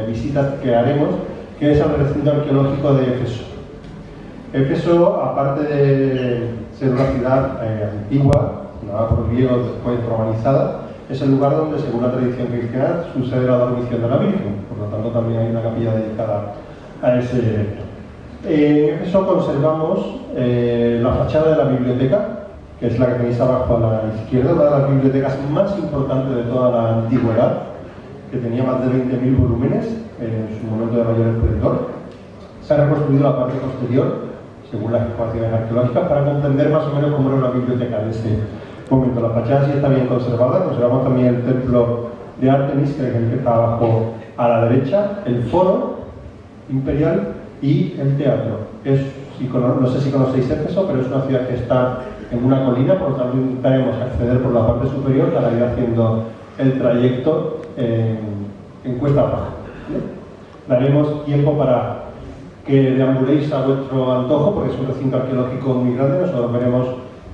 B: visitas que haremos, que es al recinto arqueológico de Éfeso. Éfeso, aparte de ser una ciudad antigua, fundada por griegos, después romanizada, es el lugar donde, según la tradición cristiana, sucede la dormición de la Virgen. Por lo tanto, también hay una capilla dedicada a ese evento. En Éfeso conservamos la fachada de la biblioteca, que es la que tenéis abajo a la izquierda, una de las bibliotecas más importantes de toda la antigüedad, que tenía más de 20.000 volúmenes en su momento de mayor esplendor. Se ha reconstruido la parte posterior, según las excavaciones arqueológicas, para comprender más o menos cómo era una biblioteca de ese momento. La fachada sí está bien conservada. Conservamos también el templo de Artemis, que es el que está abajo a la derecha, el foro imperial y el teatro. No sé si conocéis Éfeso, pero es una ciudad que está en una colina, por lo tanto intentaremos acceder por la parte superior para ir haciendo el trayecto en cuesta abajo. Daremos tiempo para que deambuléis a vuestro antojo, porque es un recinto arqueológico muy grande. Nosotros veremos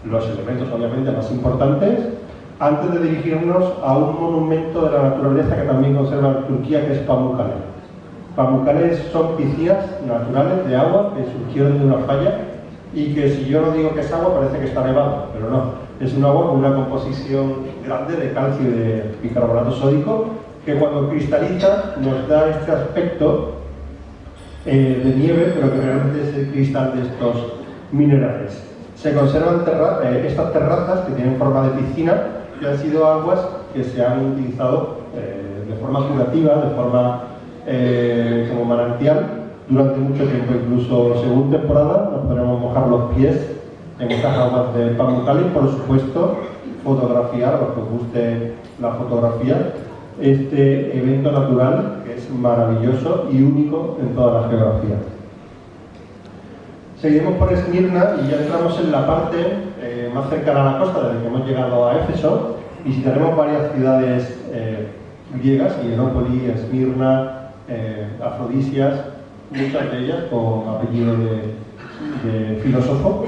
B: los elementos obviamente más importantes, antes de dirigirnos a un monumento de la naturaleza que también conserva Turquía, que es Pamukkale. Pamukkale son piscinas naturales de agua que surgieron de una falla y que, si yo no digo que es agua, parece que está nevado, pero no. Es un agua con una composición grande de calcio y de bicarbonato sódico que, cuando cristaliza, nos da este aspecto de nieve, pero que realmente es el cristal de estos minerales. Se conservan estas terrazas que tienen forma de piscina, que han sido aguas que se han utilizado de forma curativa, de forma como manantial, durante mucho tiempo. Incluso según temporada nos podemos mojar los pies en estas aguas de Pamukkale y, por supuesto, fotografiar, a los que os guste la fotografía, este evento natural que es maravilloso y único en toda la geografía. Seguiremos por Esmirna y ya entramos en la parte más cercana a la costa, desde que hemos llegado a Éfeso. Visitaremos varias ciudades griegas: Hierópolis, Esmirna, Afrodisias, muchas de ellas con apellido de filósofo.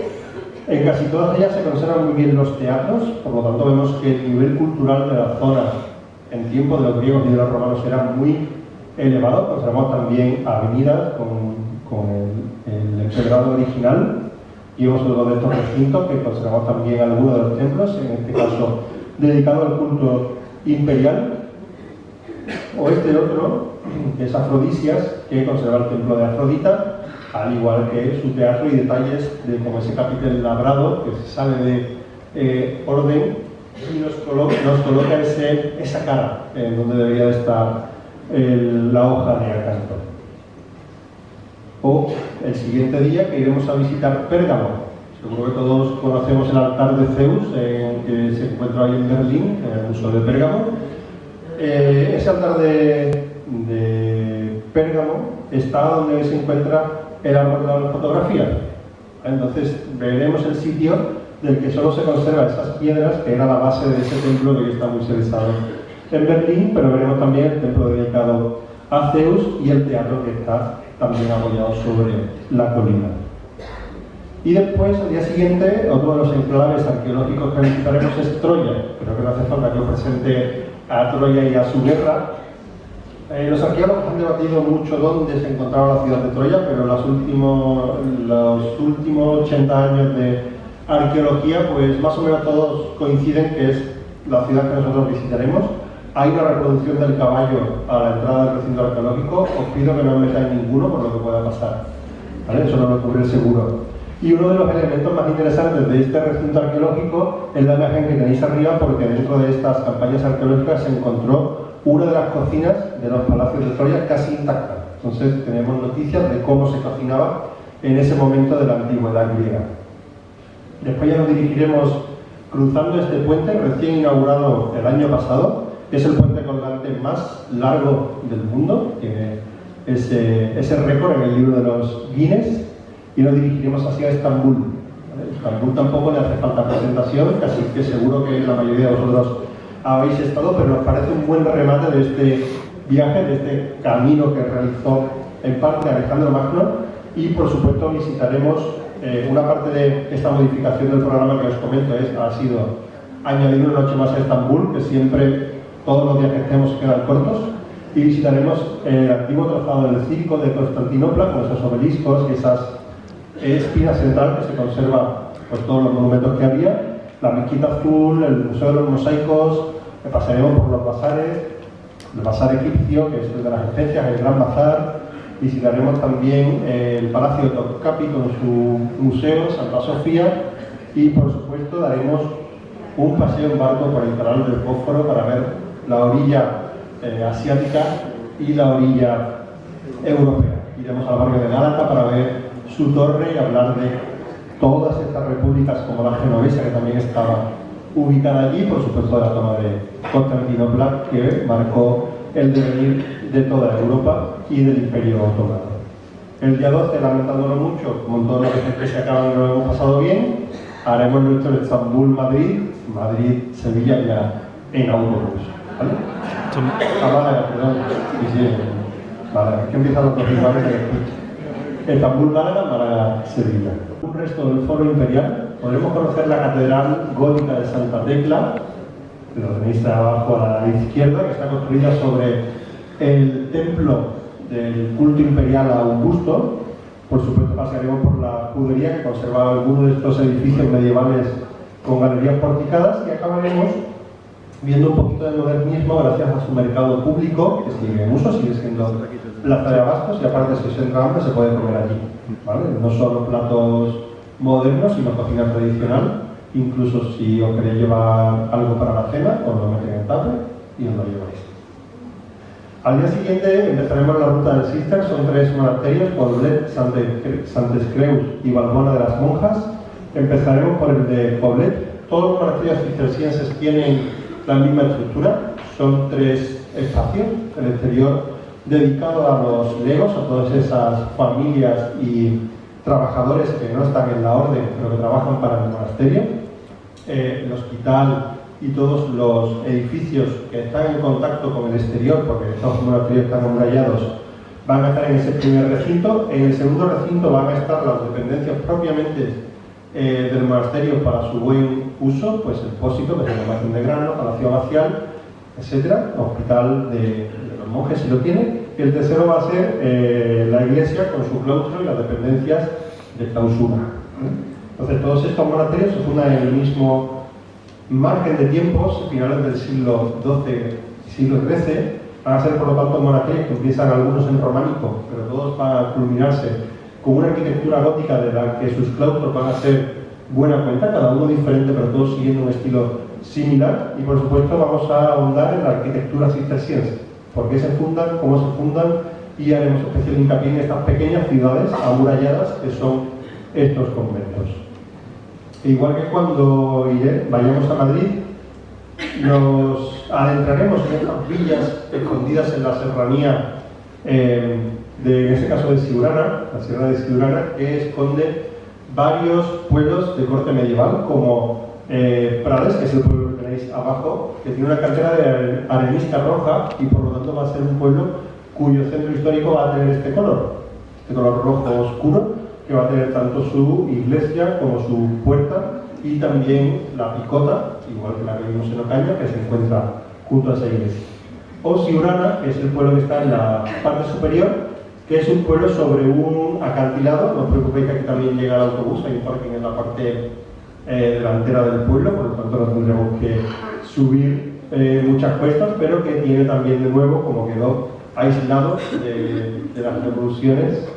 B: En casi todas ellas se conservan muy bien los teatros, por lo tanto vemos que el nivel cultural de la zona en tiempos de los griegos y de los romanos era muy elevado. Conservamos también avenidas con el empedrado original, y vemos otro de estos recintos que conservamos también algunos de los templos, en este caso dedicado al culto imperial, o este otro, que es Afrodisias, que conserva el templo de Afrodita, al igual que su teatro y detalles de como ese capitel labrado que se sale de orden y nos coloca esa cara en donde debería de estar la hoja de acanto. O el siguiente día, que iremos a visitar Pérgamo. Seguro que todos conocemos el altar de Zeus, que se encuentra ahí en Berlín, en el Museo de Pérgamo. Ese altar de Pérgamo está donde se encuentra el árbol de la fotografía. Entonces veremos el sitio del que solo se conservan esas piedras, que era la base de ese templo, que hoy está musealizado en Berlín, pero veremos también el templo dedicado a Zeus y el teatro, que está también apoyado sobre la colina. Y después, al día siguiente, otro de los enclaves arqueológicos que visitaremos es Troya. Creo que no hace falta que os presente a Troya y a su guerra. Los arqueólogos han debatido mucho dónde se encontraba la ciudad de Troya, pero los últimos 80 años de arqueología, pues más o menos todos coinciden que es la ciudad que nosotros visitaremos. Hay una reproducción del caballo a la entrada del recinto arqueológico. Os pido que no os metáis ninguno por lo que pueda pasar, ¿vale? Eso no lo cubre el seguro. Y uno de los elementos más interesantes de este recinto arqueológico es la imagen que tenéis arriba, porque dentro de estas campañas arqueológicas se encontró una de las cocinas de los palacios de Troya casi intacta. Entonces tenemos noticias de cómo se cocinaba en ese momento de la antigüedad griega. Después ya nos dirigiremos cruzando este puente recién inaugurado el año pasado. Es el puente colgante más largo del mundo, tiene ese récord en el libro de los Guinness, y nos dirigiremos hacia Estambul. Estambul tampoco le hace falta presentación, casi que seguro que la mayoría de vosotros habéis estado, pero nos parece un buen remate de este viaje, de este camino que realizó en parte Alejandro Magno. Y por supuesto visitaremos una parte de esta modificación del programa que os comento, ha sido añadir una noche más a Estambul, que siempre todos los días que estemos quedan cortos, y visitaremos el antiguo trazado del circo de Constantinopla, con esos obeliscos y esas espinas central que se conserva, pues todos los monumentos que había, la mezquita azul, el museo de los mosaicos. Pasaremos por los bazares, el bazar egipcio, que es el de las especias, el gran bazar. Visitaremos también el Palacio de Topkapi con su museo, Santa Sofía, y por supuesto daremos un paseo en barco por el canal del Bósforo para ver la orilla asiática y la orilla europea. Iremos al barrio de Gálata para ver su torre y hablar de todas estas repúblicas, como la genovesa, que también estaba ubicada allí, por supuesto de la toma de Constantinopla, que marcó el devenir de toda Europa y del Imperio Otomano. El día 12, lamentándolo mucho, como todos los que se acaban y lo hemos pasado bien, haremos nuestro Estambul-Madrid, Madrid-Sevilla ya en autobús. ¿Vale? Málaga, perdón. Sí, Málaga. Es que empiezan los 2040 que Estambul, Málaga, Málaga, Sevilla. Un resto del foro imperial, podremos conocer la catedral gótica de Santa Tecla, que lo tenéis abajo a la izquierda, que está construida sobre el templo del culto imperial a Augusto. Por supuesto pasearemos por la judería, que conserva algunos de estos edificios medievales con galerías porticadas, y acabaremos viendo un poquito de modernismo gracias a su mercado público, que sigue en uso, sigue siendo plaza de abastos, y aparte si os entra hambre se puede comer allí, ¿vale? No solo platos modernos, sino cocina tradicional. Incluso si os queréis llevar algo para la cena, os lo meten en el tupper y os lo lleváis. Al día siguiente empezaremos la ruta del Cister. Son 3 monasterios: Poblet, Santes Creus y Valbona de las Monjas. Empezaremos por el de Poblet. Todos los monasterios cistercienses tienen la misma estructura. Son 3 espacios: el exterior dedicado a los legos, a todas esas familias y trabajadores que no están en la orden, pero que trabajan para el monasterio. El hospital y todos los edificios que están en contacto con el exterior, porque estos monasterios están amurallados, van a estar en ese primer recinto. En el segundo recinto van a estar las dependencias propiamente del monasterio para su buen uso, pues el pósito, que es la imagen de grano, palacio abacial, etcétera, hospital de los monjes si lo tienen. Y el tercero va a ser la iglesia con su claustro y las dependencias de clausura. Entonces todos estos monasterios se fundan en el mismo margen de tiempos, finales del siglo XII y siglo XIII. Van a ser por lo tanto monasterios que empiezan algunos en románico, pero todos van a culminarse con una arquitectura gótica de la que sus claustros van a ser buena cuenta, cada uno diferente, pero todos siguiendo un estilo similar. Y por supuesto vamos a ahondar en la arquitectura cisterciense, por qué se fundan, cómo se fundan, y haremos especial hincapié en estas pequeñas ciudades amuralladas que son estos conventos. E igual que cuando vayamos a Madrid, nos adentraremos en estas villas escondidas en la serranía, en este caso de Siurana, la sierra de Siurana, que esconde varios pueblos de corte medieval, como Prades, que es el pueblo que tenéis abajo, que tiene una cantera de arenisca roja y por lo tanto va a ser un pueblo cuyo centro histórico va a tener este color rojo oscuro, que va a tener tanto su iglesia como su puerta y también la picota, igual que la que vimos en Ocaña, que se encuentra junto a esa iglesia. O Siurana, que es el pueblo que está en la parte superior, que es un pueblo sobre un acantilado. No os preocupéis que aquí también llega el autobús, hay un parking en la parte delantera del pueblo, por lo tanto no tendremos que subir muchas cuestas, pero que tiene también de nuevo, como quedó aislado de las revoluciones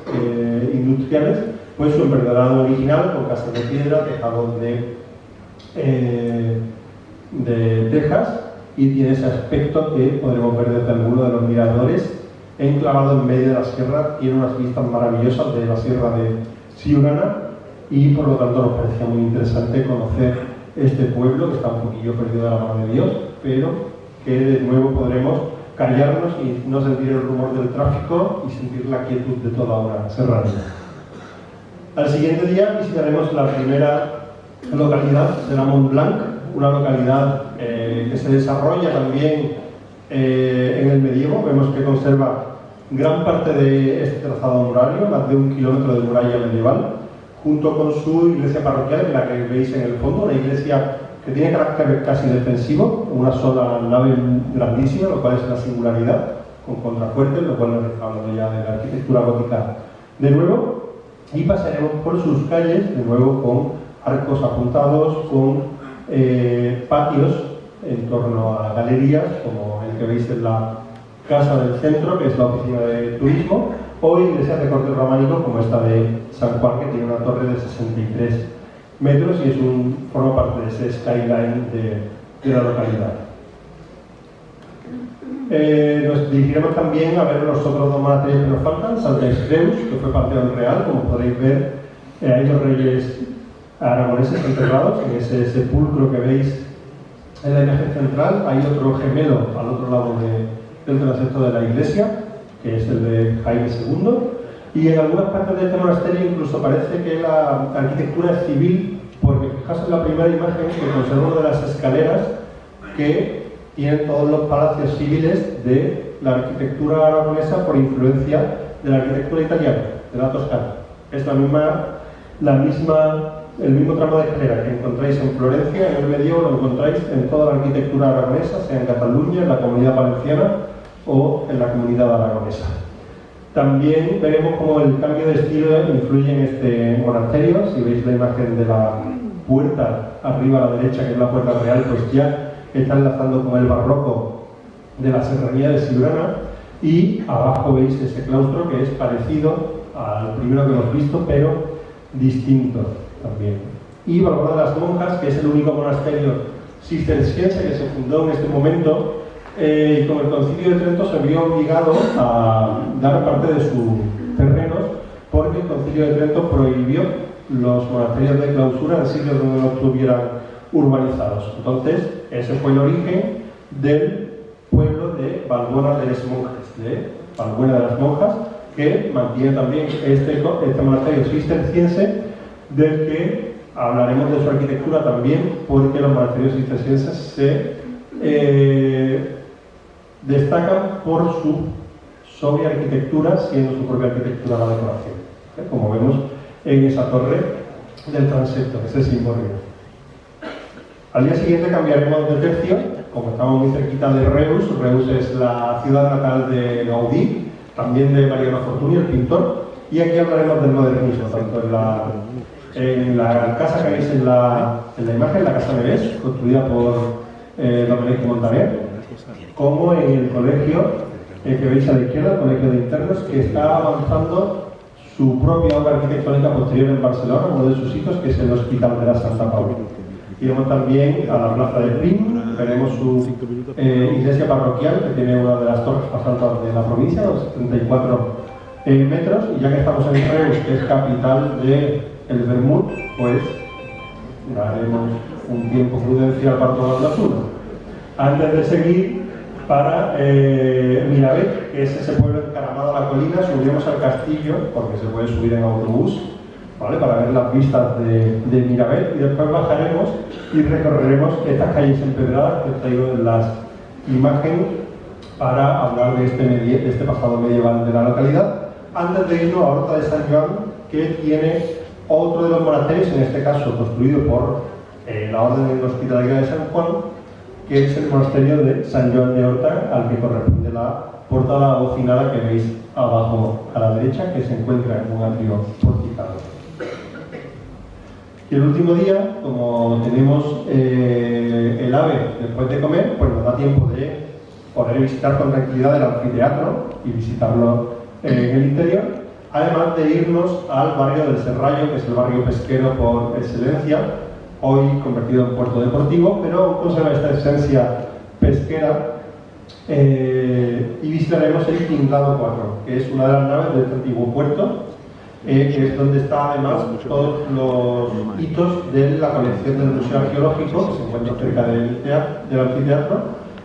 B: industriales, pues su empedrado original con casas de piedra, tejados de tejas, y tiene ese aspecto que podremos ver desde alguno de los miradores, enclavado en medio de la sierra. Tiene unas vistas maravillosas de la sierra de Siurana y por lo tanto nos parecía muy interesante conocer este pueblo que está un poquillo perdido de la mano de Dios, pero que de nuevo podremos callarnos y no sentir el rumor del tráfico y sentir la quietud de toda una serranía. Al siguiente día visitaremos la primera localidad, será Montblanc, una localidad que se desarrolla también en el medievo. Vemos que conserva gran parte de este trazado murario, más de 1 kilómetro de muralla medieval, junto con su iglesia parroquial, la que veis en el fondo, una iglesia que tiene carácter casi defensivo, una sola nave grandísima, lo cual es una singularidad, con contrafuertes, lo cual nos está hablando ya de la arquitectura gótica de nuevo. Y pasaremos por sus calles, de nuevo con arcos apuntados, con patios en torno a galerías, como el que veis en la casa del centro, que es la oficina de turismo, o iglesias de corte románico, como esta de San Juan, que tiene una torre de 63 metros y forma parte de ese skyline de la localidad. Nos dirigiremos también a ver los otros 2 monasterios que nos faltan: Santes Creus, que fue Panteón Real, como podréis ver, hay los reyes aragoneses enterrados en ese sepulcro que veis en la imagen central. Hay otro gemelo al otro lado del transepto de la iglesia, que es el de Jaime II, y en algunas partes de este monasterio incluso parece que la arquitectura es civil, porque fijaos en la primera imagen que conserva una de las escaleras que tienen todos los palacios civiles de la arquitectura aragonesa por influencia de la arquitectura italiana. de la Toscana. Es el mismo tramo de escalera que encontráis en Florencia, en el Medievo, lo encontráis en toda la arquitectura aragonesa, sea en Cataluña, en la Comunidad Valenciana o en la Comunidad Aragonesa. También veremos cómo el cambio de estilo influye en este monasterio. Si veis la imagen de la puerta arriba a la derecha, que es la puerta real, pues ya está enlazando con el barroco de la serranía de Siurana, y abajo veis ese claustro que es parecido al primero que hemos visto, pero distinto también. Y Valbona de las Monjas, que es el único monasterio cisterciense que se fundó en este momento, y con el Concilio de Trento se vio obligado a dar parte de sus terrenos, porque el Concilio de Trento prohibió los monasterios de clausura en sitios donde no estuvieran urbanizados. Entonces, ese fue el origen del pueblo de Valbona de las Monjas, que mantiene también este monasterio cisterciense, del que hablaremos de su arquitectura también, porque los monasterios cistercienses se destacan por su sobria arquitectura, siendo su propia arquitectura la decoración, como vemos en esa torre del transepto, ese simbolismo. Al día siguiente cambiaremos de tercio, como estamos muy cerquita de Reus. Reus es la ciudad natal de Gaudí, también de Mariano Fortuny, el pintor, y aquí hablaremos del modernismo, tanto en la casa que veis en la imagen, la Casa Nevers, construida por Domènech Montaner, como en el colegio que veis a la izquierda, el Colegio de Internos, que está avanzando su propia obra arquitectónica posterior en Barcelona, uno de sus hitos, que es el Hospital de la Santa Paula. Iremos también a la plaza de Prim, veremos su iglesia parroquial, que tiene una de las torres más altas de la provincia, los 74 metros, y ya que estamos en Reus, que es capital del Vermut, pues daremos un tiempo prudencial para todas las unas. Antes de seguir, para Miravet, que es ese pueblo encaramado a la colina, subiremos al castillo, porque se puede subir en autobús, ¿vale?, para ver las vistas de Miravet, y después bajaremos y recorreremos estas calles empedradas que os traigo en las imágenes para hablar de este pasado medieval de la localidad, antes de irnos a Horta de San Joan, que tiene otro de los monasterios, en este caso construido por la Orden de Hospitalidad de San Juan, que es el monasterio de San Joan de Horta, al que corresponde la portada bocinada que veis abajo a la derecha, que se encuentra en un atrio porticado. Y el último día, como tenemos el AVE después de comer, pues nos da tiempo de poder visitar con tranquilidad el anfiteatro y visitarlo en el interior, además de irnos al barrio del Serrallo, que es el barrio pesquero por excelencia, hoy convertido en puerto deportivo, pero conserva esta esencia pesquera, y visitaremos el Tinglado 4, que es una de las naves de este antiguo puerto, que es donde está además todos los hitos de la colección del Museo Arqueológico, que se encuentra cerca del anfiteatro,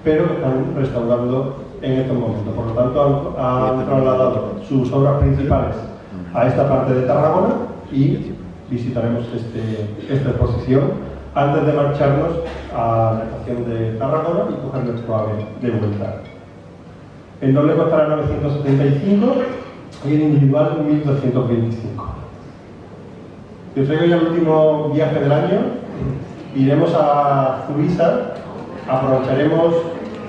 B: pero que están restaurando en estos momentos. Por lo tanto, han trasladado sus obras principales a esta parte de Tarragona y visitaremos esta exposición antes de marcharnos a la estación de Tarragona y coger nuestro AVE de vuelta. El doble costará 975 y el individual 1225. Yo traigo ya el último viaje del año. Iremos a Zubizar, aprovecharemos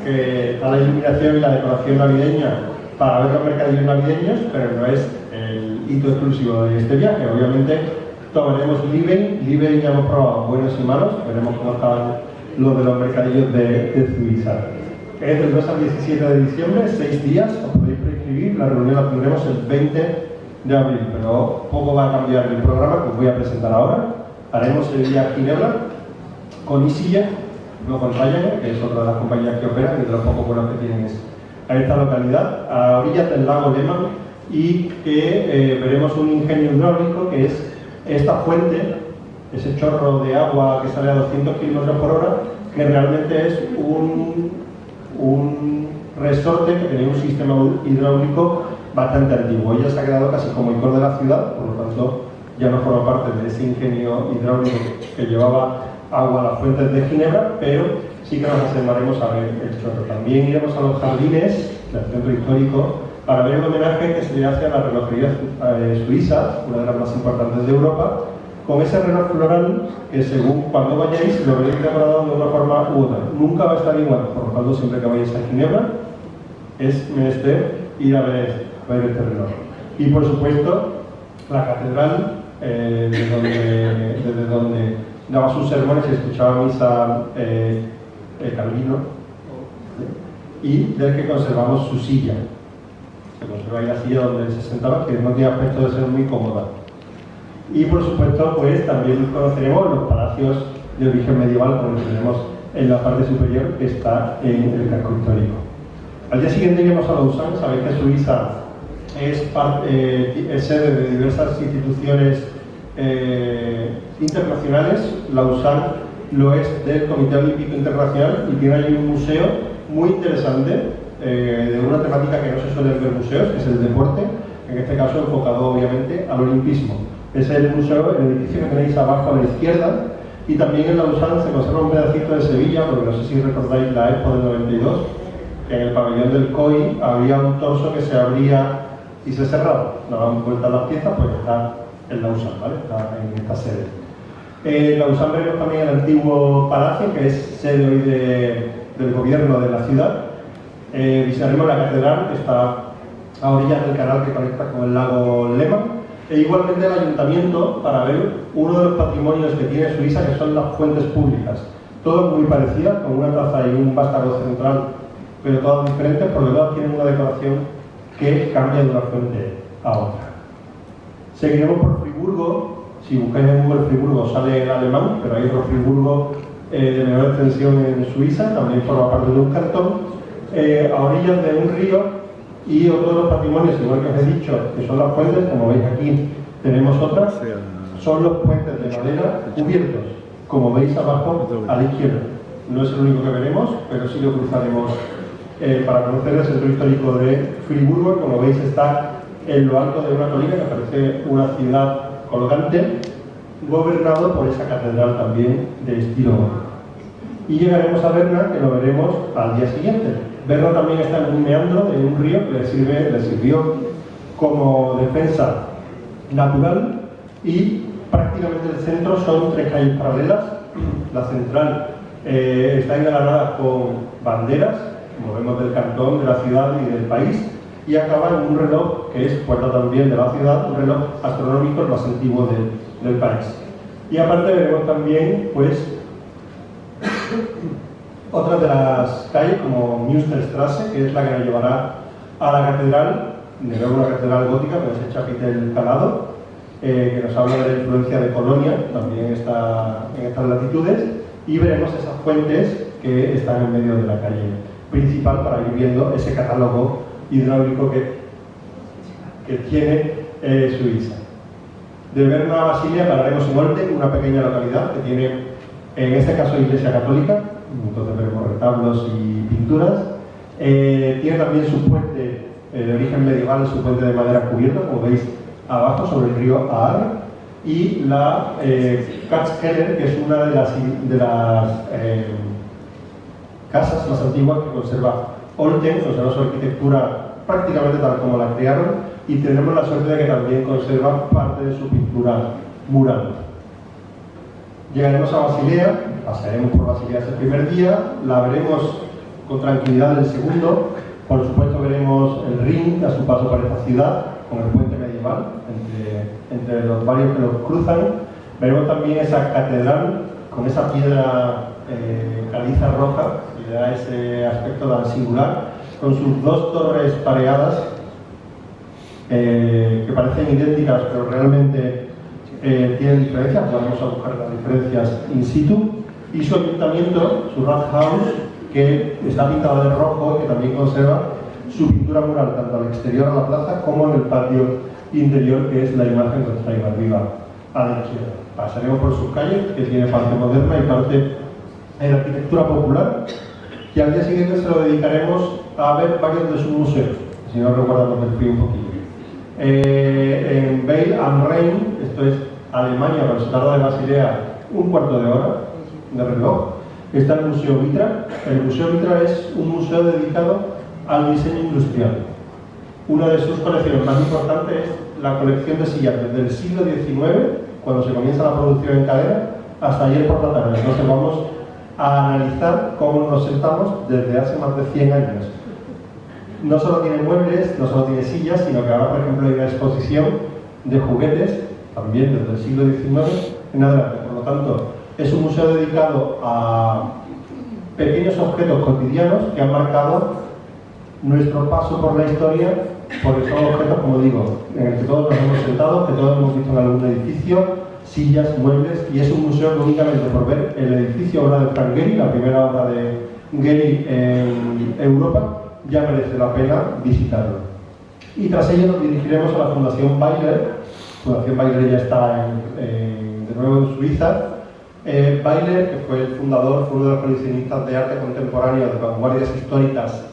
B: que está la iluminación y la decoración navideña para ver los mercadillos navideños, pero no es el hito exclusivo de este viaje. Obviamente tomaremos Lieben ya hemos probado buenos y malos, veremos cómo están los de los mercadillos de Zubizar. Es del 2 al 17 de diciembre, 6 días, os podéis prescribir, la reunión la tendremos el 20 de abril, pero poco va a cambiar el programa que os voy a presentar ahora. Haremos el día a Ginebra con EasyJet, no con Ryanair, que es otra de las compañías que operan y de los pocos vuelos que tienen a esta localidad, a orillas del lago Lehmann, y que veremos un ingenio hidráulico que es esta fuente, ese chorro de agua que sale a 200 km/h, que realmente es un resorte que tenía un sistema hidráulico bastante antiguo. Ya se ha quedado casi como icono de la ciudad, por lo tanto ya no forma parte de ese ingenio hidráulico que llevaba agua a las fuentes de Ginebra, pero sí que nos asomaremos a ver el chorro. También iremos a los jardines del centro histórico para ver el homenaje que se le hace a la relojería suiza, una de las más importantes de Europa, con ese reloj floral que según cuando vayáis lo veréis decorado de una forma u otra. Nunca va a estar igual, por lo tanto siempre que vayáis a Ginebra es menester ir a ver este reloj. Y por supuesto la catedral, desde donde daba sus sermones y escuchaba misa Calvino, y del que conservamos su silla. Se conserva ahí la silla donde él se sentaba, que no tiene aspecto de ser muy cómoda. Y por supuesto, pues también conoceremos los palacios de origen medieval, como tenemos en la parte superior, que está en el casco histórico. Al día siguiente iremos a Lausanne. Sabéis que Suiza es sede de diversas instituciones internacionales. Lausanne lo es del Comité Olímpico Internacional y tiene ahí un museo muy interesante de una temática que no se suele ver en museos, que es el deporte, en este caso enfocado obviamente al olimpismo. Es el museo, el edificio que tenéis abajo a la izquierda, y también en Lausanne se conserva un pedacito de Sevilla, porque no sé si recordáis la Expo del 92, que en el pabellón del COI había un torso que se abría y se cerraba, daban vueltas las piezas, pues está en Lausanne, ¿vale? Está en esta sede. En Lausanne veremos también el antiguo palacio, que es sede hoy del gobierno de la ciudad. Visitaremos la catedral, que está a orillas del canal que conecta con el lago Lehmann, e igualmente el ayuntamiento, para ver uno de los patrimonios que tiene Suiza, que son las fuentes públicas. Todas muy parecidas, con una taza y un vástago central, pero todas diferentes, porque todas tienen una decoración que cambia de una fuente a otra. Seguiremos por Friburgo. Si buscáis en Google Friburgo sale el alemán, pero hay otro Friburgo de menor extensión en Suiza, también forma parte de un cantón, a orillas de un río. Y otro de los patrimonios, igual que os he dicho, que son las fuentes, como veis aquí tenemos otras, son los puentes de madera cubiertos, como veis abajo a la izquierda. No es el único que veremos, pero sí lo cruzaremos para conocer el centro histórico de Friburgo. Como veis está en lo alto de una colina que parece una ciudad colgante, gobernado por esa catedral también de estilo gótico. Y llegaremos a Berna, que lo veremos al día siguiente. Berna también está en un meandro de un río que le sirvió como defensa natural, y prácticamente el centro son 3 calles paralelas. La central está engalanada con banderas, como vemos, del cantón, de la ciudad y del país, y acaba en un reloj que es puerta también de la ciudad, un reloj astronómico el más antiguo del país. Y aparte veremos también, pues, otra de las calles como Münsterstraße, que es la que nos llevará a la catedral, de nuevo una catedral gótica con ese chapitel calado, que nos habla de la influencia de Colonia, también está en estas latitudes, y veremos esas fuentes que están en medio de la calle principal para ir viendo ese catálogo hidráulico que tiene Suiza. De Berna a Basilea pararemos en Olten, una pequeña localidad que tiene, en este caso, iglesia católica. Entonces veremos retablos y pinturas. Tiene también su puente de origen medieval, su puente de madera cubierta, como veis abajo, sobre el río Aar, y la Katzkeller, que es una de las casas más antiguas que conserva Olten, conserva su arquitectura prácticamente tal como la crearon, y tenemos la suerte de que también conserva parte de su pintura mural. Llegaremos a Basilea, pasaremos por Basilea ese primer día, la veremos con tranquilidad el segundo. Por supuesto veremos el Rin a su paso por esta ciudad, con el puente medieval, entre los varios que los cruzan. Veremos también esa catedral con esa piedra caliza roja, que le da ese aspecto tan singular, con sus 2 torres pareadas, que parecen idénticas, pero realmente tienen diferencias. Vamos a buscar las diferencias in situ. Y su ayuntamiento, su Rathaus, que está pintado de rojo y que también conserva su pintura mural, tanto al exterior a la plaza como en el patio interior, que es la imagen que os traigo arriba a la izquierda. Pasaremos por sus calles, que tiene parte moderna y parte de arquitectura popular, y al día siguiente se lo dedicaremos a ver varios de sus museos, si no recuerdo me fui un poquillo. En Weil am Rhein, esto es Alemania, pero se tarda de Basilea un cuarto de hora de reloj, está el Museo Vitra. El Museo Vitra es un museo dedicado al diseño industrial. Una de sus colecciones más importantes es la colección de sillas desde el siglo XIX, cuando se comienza la producción en cadena, hasta ayer por la tarde. Entonces vamos a analizar cómo nos sentamos desde hace más de 100 años. No solo tiene muebles, no solo tiene sillas, sino que ahora, por ejemplo, hay una exposición de juguetes, también desde el siglo XIX en adelante. Por lo tanto, es un museo dedicado a pequeños objetos cotidianos que han marcado nuestro paso por la historia, porque son objetos, como digo, en el que todos nos hemos sentado, que todos hemos visto en algún edificio, sillas, muebles, y es un museo que únicamente por ver el edificio, obra de Frank Gehry, la primera obra de Gehry en Europa, ya merece la pena visitarlo. Y tras ello nos dirigiremos a la Fundación Bayler. Fundación Bayler ya está de nuevo en Suiza. Bayler, que fue el fundador, fue uno de los coleccionistas de arte contemporáneo de vanguardias históricas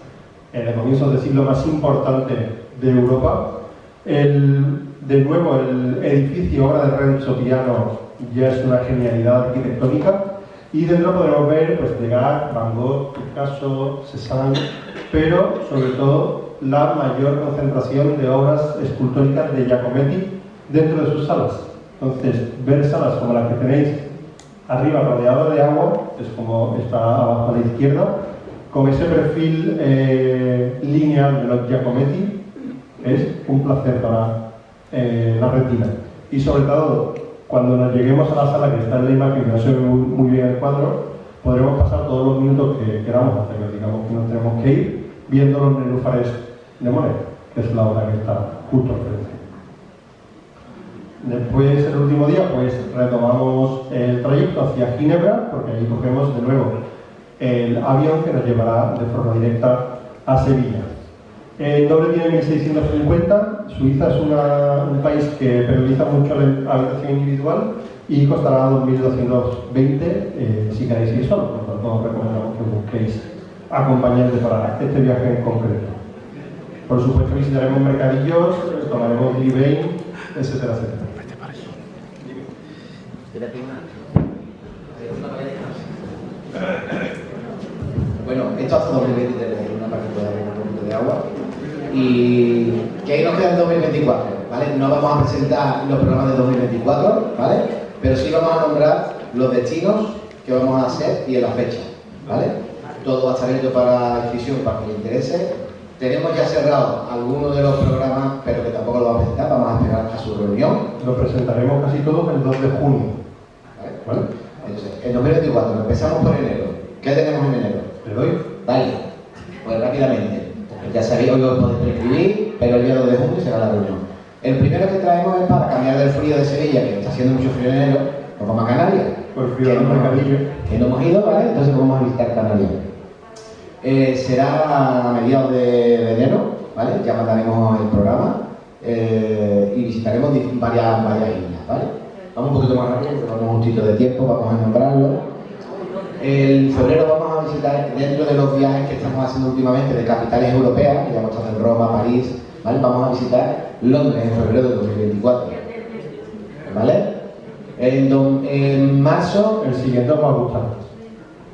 B: de comienzos del siglo más importante de Europa. De nuevo, el edificio, obra de Renzo Piano, ya es una genialidad arquitectónica. Y dentro podremos ver pues, Degas, Van Gogh, Picasso, Cézanne, pero sobre todo la mayor concentración de obras escultóricas de Giacometti dentro de sus salas. Entonces, ver salas como las que tenéis arriba rodeadas de agua, es como está abajo a la izquierda, con ese perfil lineal de los Giacometti, es un placer para la retina. Y sobre todo, cuando nos lleguemos a la sala que está en la imagen, que no se ve muy bien el cuadro, podremos pasar todos los minutos que queramos hacer. Digamos que nos tenemos que ir viendo los nenúfares de Monet, que es la obra que está justo enfrente. Después, el último día, pues retomamos el trayecto hacia Ginebra, porque ahí cogemos de nuevo el avión que nos llevará de forma directa a Sevilla. El doble tiene 1650. Suiza es un país que prioriza mucho la habitación individual y costará 2.220 si queréis ir solo. Por lo tanto, recomendamos que busquéis acompañante para este viaje en concreto. Por supuesto, visitaremos mercadillos, tomaremos Glühwein, etcétera, etcétera.
A: Bueno, esto hasta 2023, una parte que puede haber un poquito de agua. Y que ahí nos queda el 2024, ¿vale? No vamos a presentar los programas de 2024, ¿vale? Pero sí vamos a nombrar los destinos que vamos a hacer y en la fecha, ¿vale? Todo va a estar hecho para inscripción, para que le interese. Tenemos ya cerrado algunos de los programas, pero que tampoco lo vamos a presentar, vamos a esperar a su reunión.
B: Lo presentaremos casi todos el 2 de junio.
A: ¿Vale? Entonces, el 2024, empezamos por enero. ¿Qué tenemos en enero?
B: ¿Le doy?
A: Vale, pues rápidamente. Ya sabéis, hoy os podéis prescribir, pero el día 2 de junio será la reunión. El primero que traemos es para cambiar del frío de Sevilla, que está haciendo mucho frío en enero, nos vamos a Canarias.
B: Por el frío del mercadillo.
A: Que no hemos ido, ¿vale? Entonces vamos a visitar Canarias. Será a mediados de enero, ¿vale? Ya mandaremos el programa y visitaremos varias islas, ¿vale? Vamos un poquito más rápido, porque vamos un poquito de tiempo, vamos a nombrarlo. En febrero vamos a visitar, dentro de los viajes que estamos haciendo últimamente de capitales europeas, que ya hemos estado en Roma, París, ¿vale? Vamos a visitar Londres en febrero de 2024, ¿vale? En marzo,
B: El siguiente os va a gustar.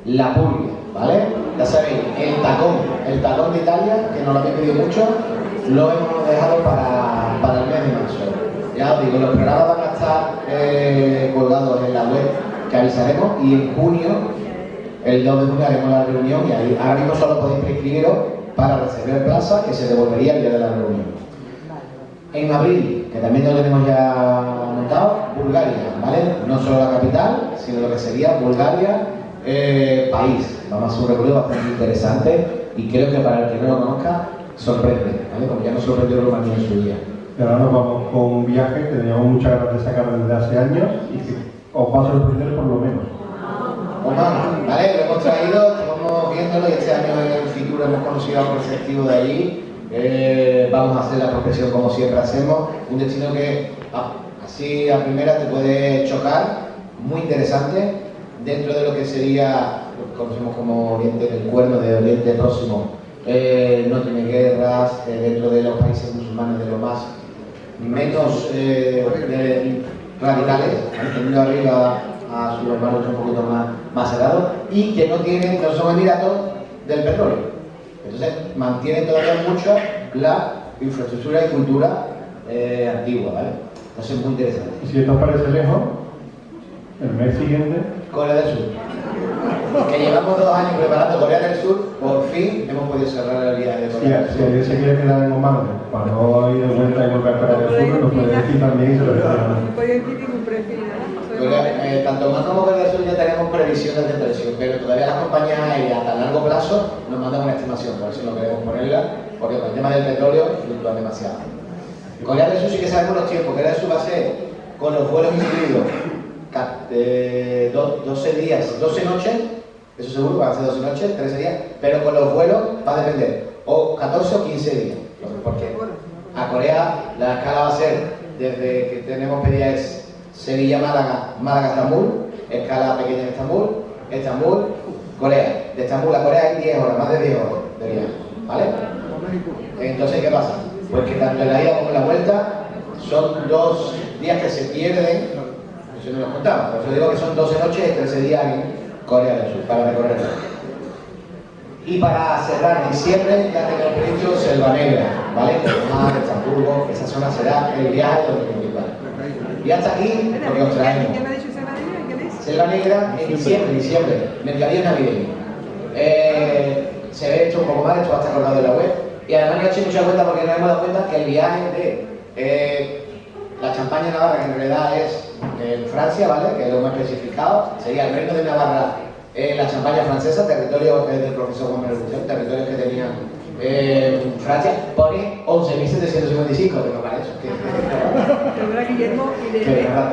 A: la Puglia, ¿vale? Ya sabéis, el tacón de Italia, que nos lo habéis pedido mucho, lo hemos dejado para el mes de marzo. Ya os digo, los programas van a estar colgados en la web que avisaremos, y en junio, el 2 de junio, haremos la reunión y ahí, ahora mismo solo podéis prescribiros para reservar plaza, que se devolvería el día de la reunión. En abril, que también lo tenemos ya montado, Bulgaria, ¿vale? No solo la capital, sino lo que sería Bulgaria, país. Vamos a hacer un recorrido bastante interesante y creo que para el que no lo conozca, sorprende, ¿vale? Como ya nos sorprendió Rumanía en su día.
B: Y ahora nos vamos con un viaje que teníamos muchas ganas de sacar desde hace años y que os va a sorprender por lo menos.
A: Oman, ¿vale? Lo hemos traído, estamos viéndolo y este año en Fitur hemos conocido a un receptivo de allí. Vamos a hacer la prospección como siempre hacemos. Un destino que así a primera te puede chocar, muy interesante, dentro de lo que sería, lo que conocemos como Oriente del Cuerno, de Oriente Próximo. No tiene guerras, dentro de los países musulmanes de lo más menos radicales, han tenido arriba a sus hermanos un poquito más cerrados, y que no son emiratos del petróleo. Entonces mantienen todavía mucho la infraestructura y cultura antigua, ¿vale? Entonces es muy interesante.
B: Y si esto os parece lejos, el mes siguiente...
A: Corea del Sur. Que llevamos 2 años preparando Corea del Sur, por fin hemos podido cerrar el viaje de Corea del
B: Si
A: Sur.
B: alguien se quiere quedar en Oman para no ir de vuelta y volver a Corea del Sur, lo puede decir también y se lo decimos.
F: No podía decir ningún precio ni nada.
A: Tanto Oman como Corea del Sur ya tenemos previsiones de precio, pero todavía las compañías aéreas a largo plazo nos mandan una estimación, por eso no queremos ponerla, porque con el tema del petróleo fluctúan demasiado. Corea del Sur sí que sabemos los tiempos. Corea del Sur va a ser con los vuelos incluidos 12 días, 12 noches, eso seguro, van a ser 12 noches, 13 días, pero con los vuelos va a depender, o 14 o 15 días. Porque a Corea la escala va a ser, desde que tenemos pedida es Sevilla-Málaga, Málaga-Estambul, escala pequeña en Estambul, Estambul, Corea. De Estambul a Corea hay 10 horas, más de 10 horas de viaje, ¿vale? Entonces, ¿qué pasa? Pues que tanto en la ida como en la vuelta son 2 días que se pierden, eso no lo contamos, por eso digo que son 12 noches y 13 días en Corea del Sur para recorrerlo. Y para cerrar diciembre ya tenemos previsto Selva Negra, ¿vale? Mar, Estrasburgo, esa zona será el viaje de 2024. Y hasta aquí lo que os traemos.
F: ¿Qué me ha dicho Selva Negra? ¿Qué dice?
A: Selva Negra en diciembre, mercadillo navideño. Se ve esto un poco mal, esto va a estar colgado en la web. Y además no he hecho mucha cuenta porque nos hemos dado cuenta que el viaje de la Champaña Navarra, que en realidad es en Francia, ¿vale? Que lo hemos especificado, sería el Reino de Navarra, la Champaña francesa, territorio del profesor Juan Manuel Bucet, territorio que tenía Francia, pone 11.755, que no para eso.
F: Perdona, Guillermo, y del
A: Que verdad.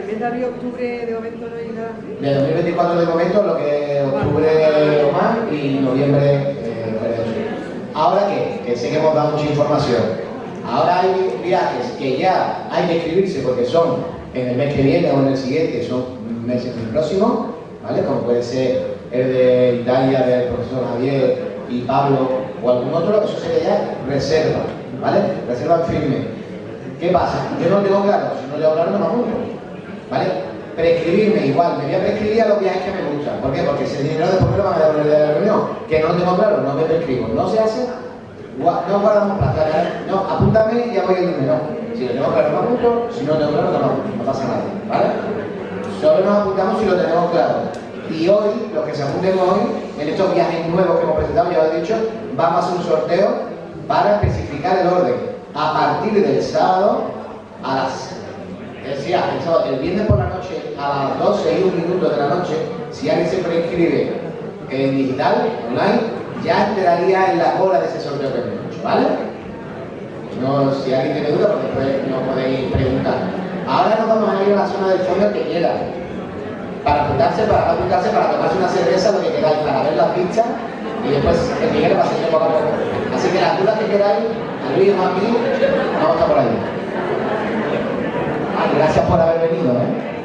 F: mes de abril, octubre, de momento no hay nada así.
A: De 2024 de momento, lo que octubre Oman y noviembre Corea del Sur. Ahora que sé que hemos dado mucha información. Ahora hay viajes que ya hay que escribirse porque son en el mes que viene o en el siguiente, son meses del próximo, ¿vale? Como puede ser el de Italia del profesor Javier y Pablo o algún otro, eso sería ya reserva, ¿vale? Reserva firme. ¿Qué pasa? Yo no lo tengo claro, si no lo tengo claro no me apunto, ¿vale? Prescribirme igual, me voy a prescribir a los viajes que me gustan. ¿Por qué? Porque si el dinero después me lo van a devolver de la reunión, que no lo tengo claro, no me prescribo. No se hace, no guardamos plata, no, apúntame y ya voy el dinero. Si lo tengo claro me apunto, si no lo tengo claro no pasa nada, ¿vale? Solo nos apuntamos si lo tenemos claro. Y hoy, los que se apunten hoy, en estos viajes nuevos que hemos presentado, ya lo he dicho, vamos a hacer un sorteo para especificar el orden. A partir del sábado a las... Decía, el viernes por la noche a las 12 y 1 minuto de la noche, si alguien se preinscribe en digital, online, ya entraría en la cola de ese sorteo que hemos hecho, ¿vale? No, si alguien tiene duda, pues después nos podéis preguntar. Ahora nos vamos a ir a la zona del fondo que quiera. Para apuntarse, para no apuntarse, para tomarse una cerveza, lo que queráis, para ver las pistas y después el dinero va a ser poco a poco. Así que las dudas que queráis, a Luis o a mí, vamos a estar por ahí. Gracias por haber venido, ¿eh?